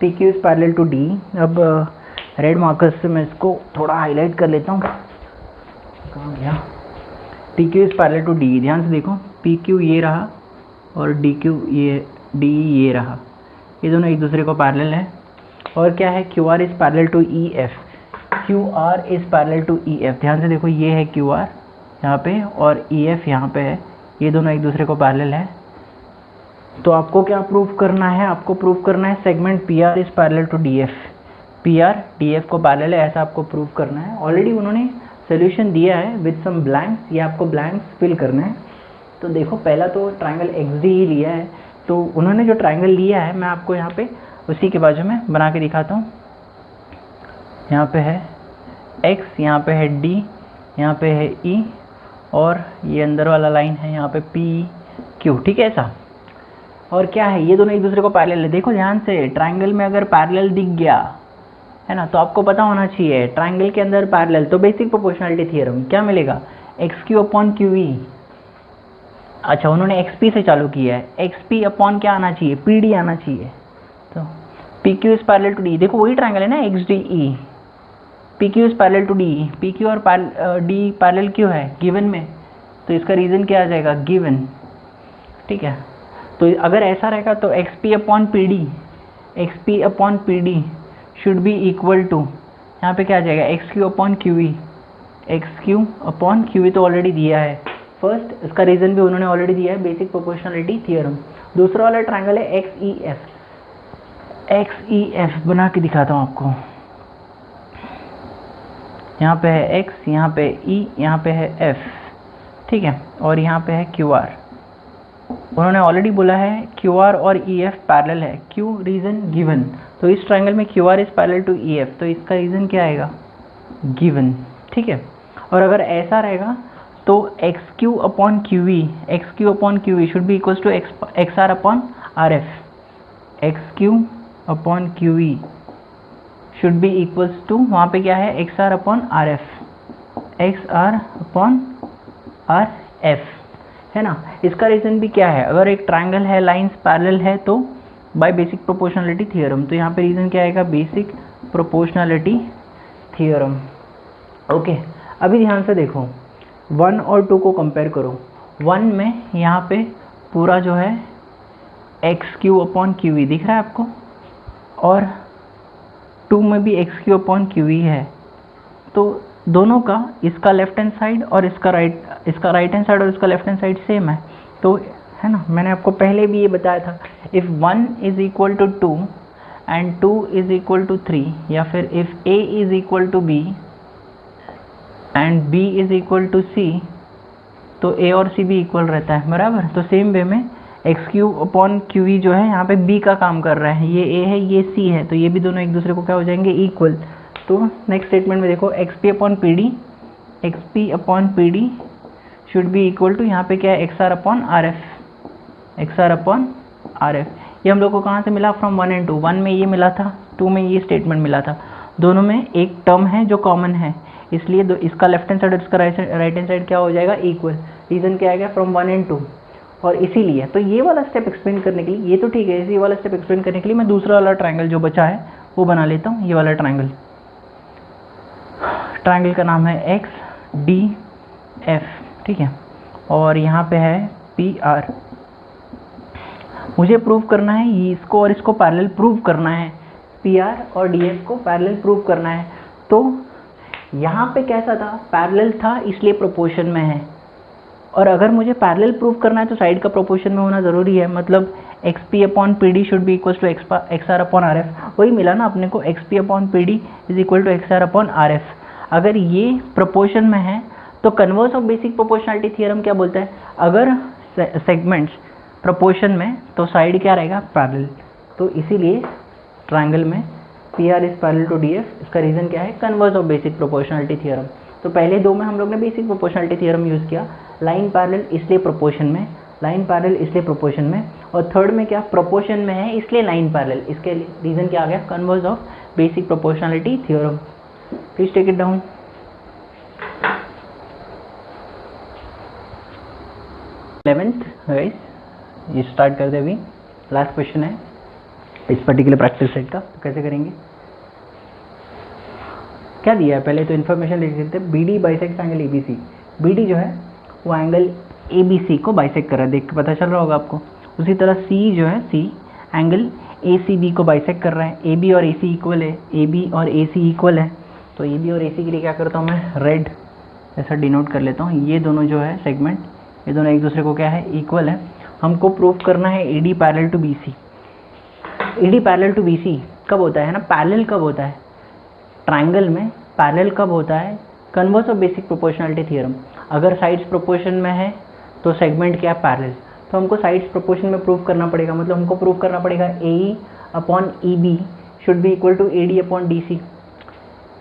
P Q is parallel to D. अब रेड मार्कर से मैं इसको थोड़ा हाईलाइट कर लेता हूँ। कहाँ गया? P Q is parallel to D. ध्यान से देखो, पी क्यू ये रहा और डी क्यू ये रहा, ये दोनों एक दूसरे को पैरेलल है। और क्या है, Q R is parallel to E F. Q R is parallel to E F. ध्यान से देखो, ये है क्यू आर यहाँ पे और ई एफ यहाँ पे है, ये दोनों एक दूसरे को पैरेलल है। तो आपको क्या प्रूव करना है? आपको प्रूव करना है segment P R is parallel to D F. P R D F को पैरेलल है, ऐसा आपको प्रूव करना है। ऑलरेडी उन्होंने सोल्यूशन दिया है विद सम ब्लैंक्स, ये आपको ब्लैंक्स फिल करना है। तो देखो, पहला तो ट्राइंगल एक्स डी ही लिया है, तो उन्होंने जो ट्राइंगल लिया है मैं आपको यहाँ पे उसी के बाजू में बना के दिखाता हूँ। यहाँ पे है x, यहाँ पे है d, यहाँ पे है e और ये अंदर वाला लाइन है यहाँ पे p q। ठीक है ऐसा। और क्या है, ये दोनों एक दूसरे को पैरेलल है। देखो ध्यान से, ट्राइंगल में अगर पैरेलल दिख गया है ना, तो आपको पता होना चाहिए ट्राइंगल के अंदर पैरेलल, तो बेसिक प्रोपोर्शनलिटी थ्योरम क्या मिलेगा, एक्स क्यू अपॉन क्यू ई। अच्छा, उन्होंने एक्स पी से चालू किया है, एक्स पी अपॉन क्या आना चाहिए, पी डी आना चाहिए। तो P Q is parallel to D, देखो वही ट्राइंगल है ना, X D E. P Q is parallel to D, P Q और डी पैरेलल क्यों है गिवन में, तो इसका रीज़न क्या आ जाएगा, गिवन। ठीक है, तो अगर ऐसा रहेगा तो X P upon P D, X P upon P D should be equal to, यहाँ पे क्या आ जाएगा, X Q upon Q E. X Q upon Q E तो ऑलरेडी दिया है फर्स्ट, इसका रीज़न भी उन्होंने ऑलरेडी दिया है, बेसिक प्रोपोर्शनलिटी थ्योरम। दूसरा वाला ट्राइंगल है x E F. X E F बना के दिखाता हूँ आपको। यहाँ पे है x, यहाँ पे e, यहाँ पे है f। ठीक है, और यहाँ पे है क्यू आर। उन्होंने ऑलरेडी बोला है क्यू आर और ई एफ पैरेलल है, क्यों, रीज़न गिवन। तो इस ट्राइंगल में Q R is parallel to E F, तो इसका रीज़न क्या आएगा, गिवन। ठीक है, और अगर ऐसा रहेगा तो X Q upon Q E, X Q upon Q E should be equal to X R upon R F. X Q upon Q E should be equals to, वहाँ पे क्या है, X R upon R F, X R upon R F, है ना। इसका reason भी क्या है, अगर एक ट्राइंगल है, लाइंस पैरेलल है, तो बाय बेसिक प्रोपोर्शनलिटी थ्योरम। तो यहाँ पे रीज़न क्या आएगा, बेसिक प्रोपोर्शनलिटी थ्योरम। ओके, अभी ध्यान से देखो, 1 और 2 को कंपेयर करो। 1 में यहाँ पे पूरा जो है एक्स क्यू अपॉन क्यू ई दिख रहा है आपको, और 2 में भी एक्स क्यू अपॉन क्यू ई है। तो दोनों का, इसका लेफ्ट हैंड साइड और इसका राइट हैंड साइड और इसका लेफ्ट हैंड साइड सेम है, तो है ना। मैंने आपको पहले भी ये बताया था, if 1 is equal to 2 and 2 is equal to 3, या फिर if a is equal to b and b is equal to c, तो a और c भी इक्वल रहता है, बराबर। तो सेम वे में X Q upon Q E जो है यहाँ पे b का काम कर रहा है, ये a है, ये c है, तो ये भी दोनों एक दूसरे को क्या हो जाएंगे, इक्वल। तो नेक्स्ट स्टेटमेंट में देखो, X P upon P D, X P upon P D should be equal to, यहाँ पे क्या है, X R upon R F, X R upon R F. ये हम लोग को कहाँ से मिला, फ्रॉम 1 एंड 2। 1 में ये मिला था, 2 में ये स्टेटमेंट मिला था। दोनों में एक टर्म है जो कॉमन है, इसलिए इसका लेफ्ट हैंड साइड और इसका राइट हैंड साइड क्या हो जाएगा, इक्वल। रीज़न क्या आएगा, फ्रॉम 1 एंड 2। और इसीलिए तो ये वाला स्टेप एक्सप्लेन करने के लिए, ये तो ठीक है, इसी वाला स्टेप एक्सप्लेन करने के लिए मैं दूसरा वाला ट्राइंगल जो बचा है वो बना लेता हूँ। ये वाला ट्राइंगल का नाम है एक्स डी एफ। ठीक है, और यहाँ पे है पी आर। मुझे प्रूव करना है ये, इसको और इसको पैरेलल प्रूव करना है, पी आर और डी एफ को पैरेलल प्रूव करना है। तो यहाँ पे कैसा था, पैरेलल था इसलिए प्रोपोर्शन में है, और अगर मुझे पैरेलल प्रूव करना है तो साइड का प्रोपोर्शन में होना ज़रूरी है। मतलब X P upon P D should be equal to X R upon R F. वही मिला ना अपने को, X P upon P D is equal to X R upon R F. अगर ये प्रोपोर्शन में है तो converse of basic proportionality theorem क्या बोलता है, अगर सेगमेंट्स प्रोपोर्शन में तो साइड क्या रहेगा, पैरेलल। तो इसीलिए ट्राइंगल में P R is parallel to D F. इसका रीज़न क्या है, converse of basic proportionality theorem. तो पहले 2 में हम लोग ने बेसिक प्रोपोर्शनलिटी थ्योरम यूज़ किया, लाइन पैरेलल इसलिए प्रोपोर्शन में, लाइन पैरेलल इसलिए प्रोपोर्शन में, और थर्ड में क्या, प्रोपोर्शन में है इसलिए लाइन पैरेलल। इसके रीज़न क्या आ गया, converse of basic proportionality theorem. Please take it down. Eleventh guys, ये स्टार्ट कर दे, अभी लास्ट क्वेश्चन है इस पर्टिकुलर प्रैक्टिस सेट का। तो कैसे करेंगे, क्या दिया है, पहले तो इन्फॉर्मेशन लिख देते हैं। B D bisect angle A B C. B D जो है वो एंगल ए बी सी को बाइसेक्ट कर रहा है, देख के पता चल रहा होगा आपको। उसी तरह सी जो है, C angle A C B को बाइसेक्ट कर रहा है। ए बी और ए सी इक्वल है, ए बी और ए सी इक्वल है। तो ए बी और ए सी के लिए क्या करता हूँ मैं, रेड ऐसा डिनोट कर लेता हूँ। ये दोनों जो है सेगमेंट, ये दोनों एक दूसरे को क्या है, इक्वल है। हमको प्रूव करना है A D parallel to B C. A D parallel to B C कब होता है ना, पैरेलल कब होता है ट्राइंगल में, पैरेलल कब होता है, converse of basic proportionality theorem. अगर साइड्स प्रोपोर्शन में है तो सेगमेंट क्या पैरेलल, तो हमको साइड्स प्रोपोर्शन में प्रूव करना पड़ेगा। मतलब हमको प्रूव करना पड़ेगा A E upon E B should be equal to A D upon D C.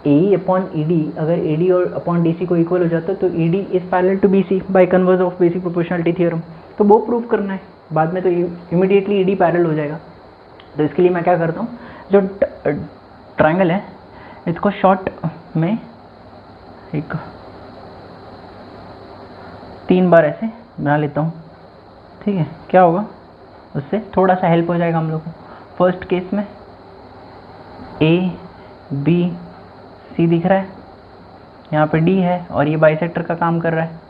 A E upon E D, अगर ए डी और अपॉन डी सी को इक्वल हो जाता है तो A D is parallel to B C by converse of basic proportionality theorem. तो वो prove करना है, बाद में तो इमीडिएटली ए डी पैरेलल हो जाएगा। तो इसके लिए मैं क्या करता हूँ, जो ट्राइंगल है इसको शॉर्ट में एक 3 बार ऐसे बना लेता हूँ, ठीक है। क्या होगा, उससे थोड़ा सा हेल्प हो जाएगा हम लोग को। फर्स्ट केस में ए बी सी दिख रहा है, यहाँ पे डी है और ये बाइसेक्टर का काम कर रहा है,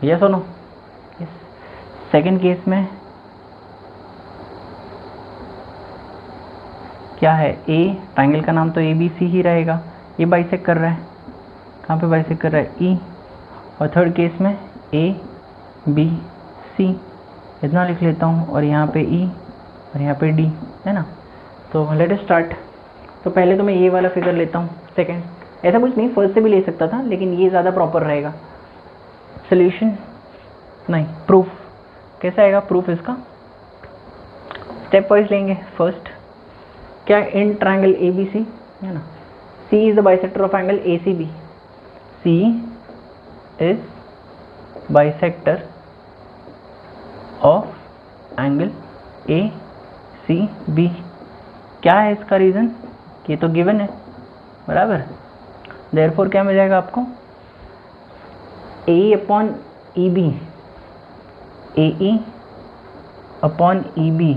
यस और नो। सेकेंड केस में क्या है, ए ट्राइंगल का नाम तो ए बी सी ही रहेगा, ये बाइसेक्ट कर रहा है, कहाँ पे बाइसेक्ट कर रहा है, ई। और थर्ड केस में ए बी सी इतना लिख लेता हूँ और यहाँ पे ई और यहाँ पे डी, है ना। तो लेट अस स्टार्ट। तो पहले तो मैं ये वाला फिगर लेता हूँ, सेकंड, ऐसा कुछ नहीं, फर्स्ट से भी ले सकता था लेकिन ये ज़्यादा प्रॉपर रहेगा। सोल्यूशन नहीं, प्रूफ कैसा आएगा, प्रूफ इसका स्टेप वाइज लेंगे। फर्स्ट क्या, in triangle A B C, है ना, C is the bisector of angle A C B. C is bisector of angle A C B. क्या है इसका रीज़न, ये तो गिवन है, बराबर। देयरफॉर क्या मिल जाएगा आपको, A upon E B, A E upon E B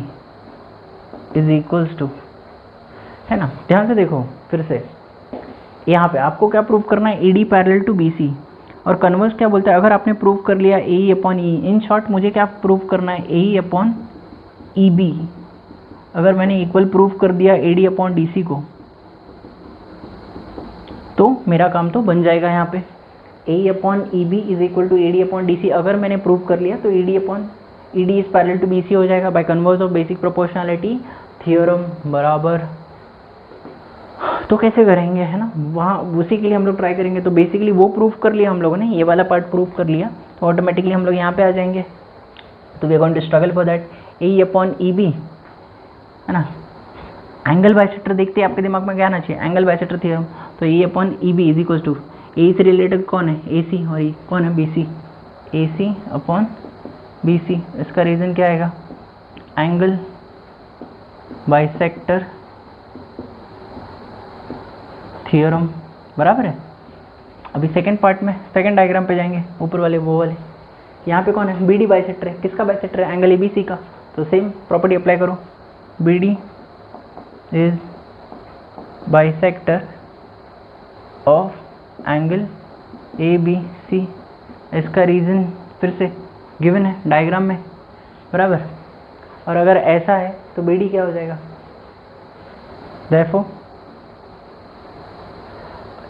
is equals to, है ना। ध्यान से देखो फिर से, यहाँ पे आपको क्या प्रूव करना है, A D parallel to B C. और कन्वर्स क्या बोलता है, अगर आपने प्रूव कर लिया ए E upon E, in short मुझे क्या प्रूव करना है, ए ई अपॉन ई बी। अगर मैंने इक्वल प्रूव कर दिया A D upon D C को, तो मेरा काम तो बन जाएगा। यहाँ पे A E upon E B is equal to A D upon D C अगर मैंने प्रूव कर लिया तो A D upon E D is parallel to B C हो जाएगा by converse of basic proportionality theorem, बराबर। तो कैसे करेंगे, है ना, वहाँ उसी के लिए हम लोग ट्राई करेंगे। तो बेसिकली वो प्रूफ कर लिया हम लोगों ने, ये वाला पार्ट प्रूफ कर लिया, तो ऑटोमेटिकली हम लोग यहाँ पे आ जाएंगे। तो we are going to struggle for that, A upon E B, है ना। एंगल बाइसेक्टर देखते हैं, आपके दिमाग में क्या आना चाहिए, एंगल बाइसेक्टर थ्योरम। तो A upon E B is equal to, A से रिलेटेड कौन है, ए सी, और ई कौन है, बी सी। ए सी अपॉन बी सी, इसका रीज़न क्या आएगा, एंगल बाइसेक्टर थ्योरम, बराबर है। अभी सेकंड पार्ट में, सेकंड डायग्राम पे जाएंगे, ऊपर वाले वो वाले। यहाँ पे कौन है, बी डी बाइसेक्टर है, किसका बाइसेक्टर है, एंगल ए बी सी का। तो सेम प्रॉपर्टी अप्लाई करो, B D is bisector of angle A B C. इसका रीज़न फिर से गिवन है डायग्राम में, बराबर। और अगर ऐसा है तो बी डी क्या हो जाएगा, देयरफॉर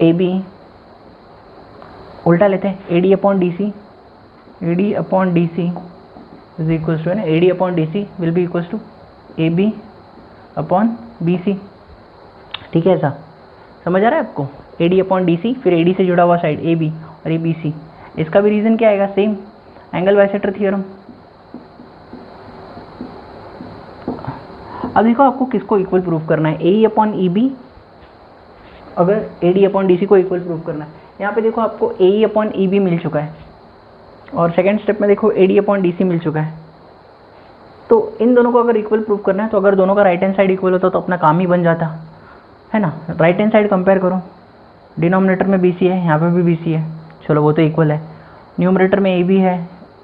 ए बी, उल्टा लेते हैं, A D upon D C, A D upon D C is equals to, है ना, A D upon D C will be equals to A B upon B C. ठीक है, ऐसा समझ आ रहा है आपको, A D upon D C, फिर ए डी से जुड़ा हुआ साइड ए बी और ए बी सी। इसका भी रीज़न क्या आएगा, सेम एंगल बाइसेक्टर थ्योरम। अब देखो आपको किसको इक्वल प्रूफ करना है, ए अपॉन ई बी, अगर A D upon D C को इक्वल प्रूफ करना है। यहाँ पे देखो आपको ए अपॉन ई बी मिल चुका है और सेकेंड स्टेप में देखो A D upon D C मिल चुका है। तो इन दोनों को अगर इक्वल प्रूफ करना है, तो अगर दोनों का राइट हैंड साइड इक्वल होता तो अपना काम ही बन जाता, है ना। राइट हैंड साइड कंपेयर करो, डिनोमिनेटर में बी सी है, यहाँ पे भी बी सी है, चलो वो तो इक्वल है। न्यूमरेटर में ए बी है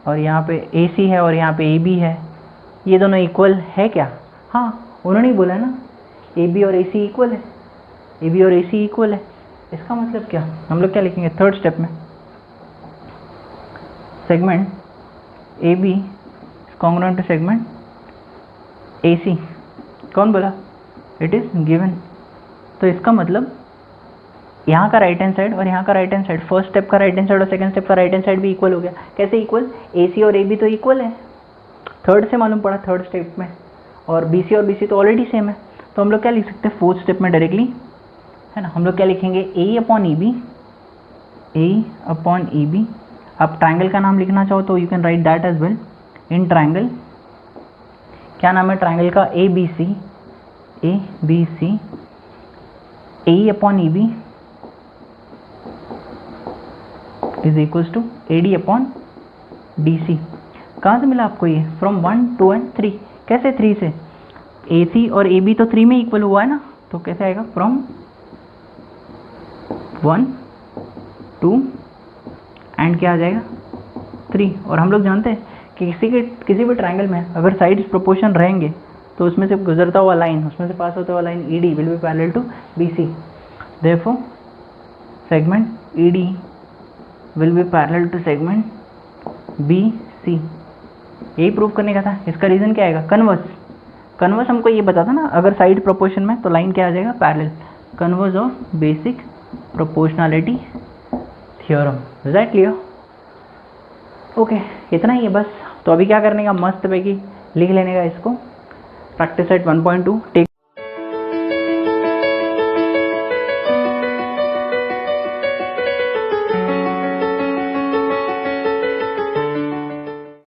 और यहाँ पे ए सी है और यहाँ पे ए बी है, ये दोनों इक्वल है क्या, हाँ उन्होंने ही बोला है ना, ए बी और ए सी इक्वल है, ए बी और ए सी इक्वल है। इसका मतलब क्या, हम लोग क्या लिखेंगे थर्ड स्टेप में, segment A B congruent to segment A C. कौन बोला, इट इज गिवन। तो इसका मतलब यहाँ का राइट हैंड साइड और यहाँ का right hand side, first step का राइट हैंड साइड और सेकंड स्टेप का राइट हैंड साइड भी इक्वल हो गया। कैसे इक्वल, ए सी और ए बी तो इक्वल है, थर्ड से मालूम पड़ा थर्ड स्टेप में, और बी सी और बी सी तो ऑलरेडी सेम है। तो हम लोग क्या लिख सकते हैं फोर्थ स्टेप में डायरेक्टली, है ना, हम लोग क्या लिखेंगे A upon E B, A upon E B. आप ट्राइंगल का नाम लिखना चाहो तो you can write that as well. In triangle, क्या नाम है ट्राइंगल का, A B C, A B C, A upon E B is equals to A D upon D C. कहाँ से मिला आपको ये, फ्रॉम 1 2 एंड 3। कैसे 3 से, ए सी और ए बी तो 3 में इक्वल हुआ है ना, तो कैसे आएगा फ्रॉम 1 2 एंड क्या आ जाएगा 3। और हम लोग जानते हैं कि किसी भी ट्राइंगल में अगर साइड्स प्रोपोर्शन रहेंगे तो उसमें से गुजरता हुआ लाइन, उसमें से पास होता हुआ line E D will be parallel to B C. Therefore segment E D will be parallel to segment B C. यही प्रूव करने का था। इसका रीज़न क्या आएगा, कन्वर्स। कन्वर्स हमको ये बता था ना, अगर साइड प्रोपोर्शन में तो लाइन क्या आ जाएगा parallel. Converse of basic proportionality theorem. Is that clear? Okay, इतना ही है बस। तो अभी क्या करने का, मस्त पैकी लिख लेने का इसको, प्रैक्टिस सेट 1.2 टेक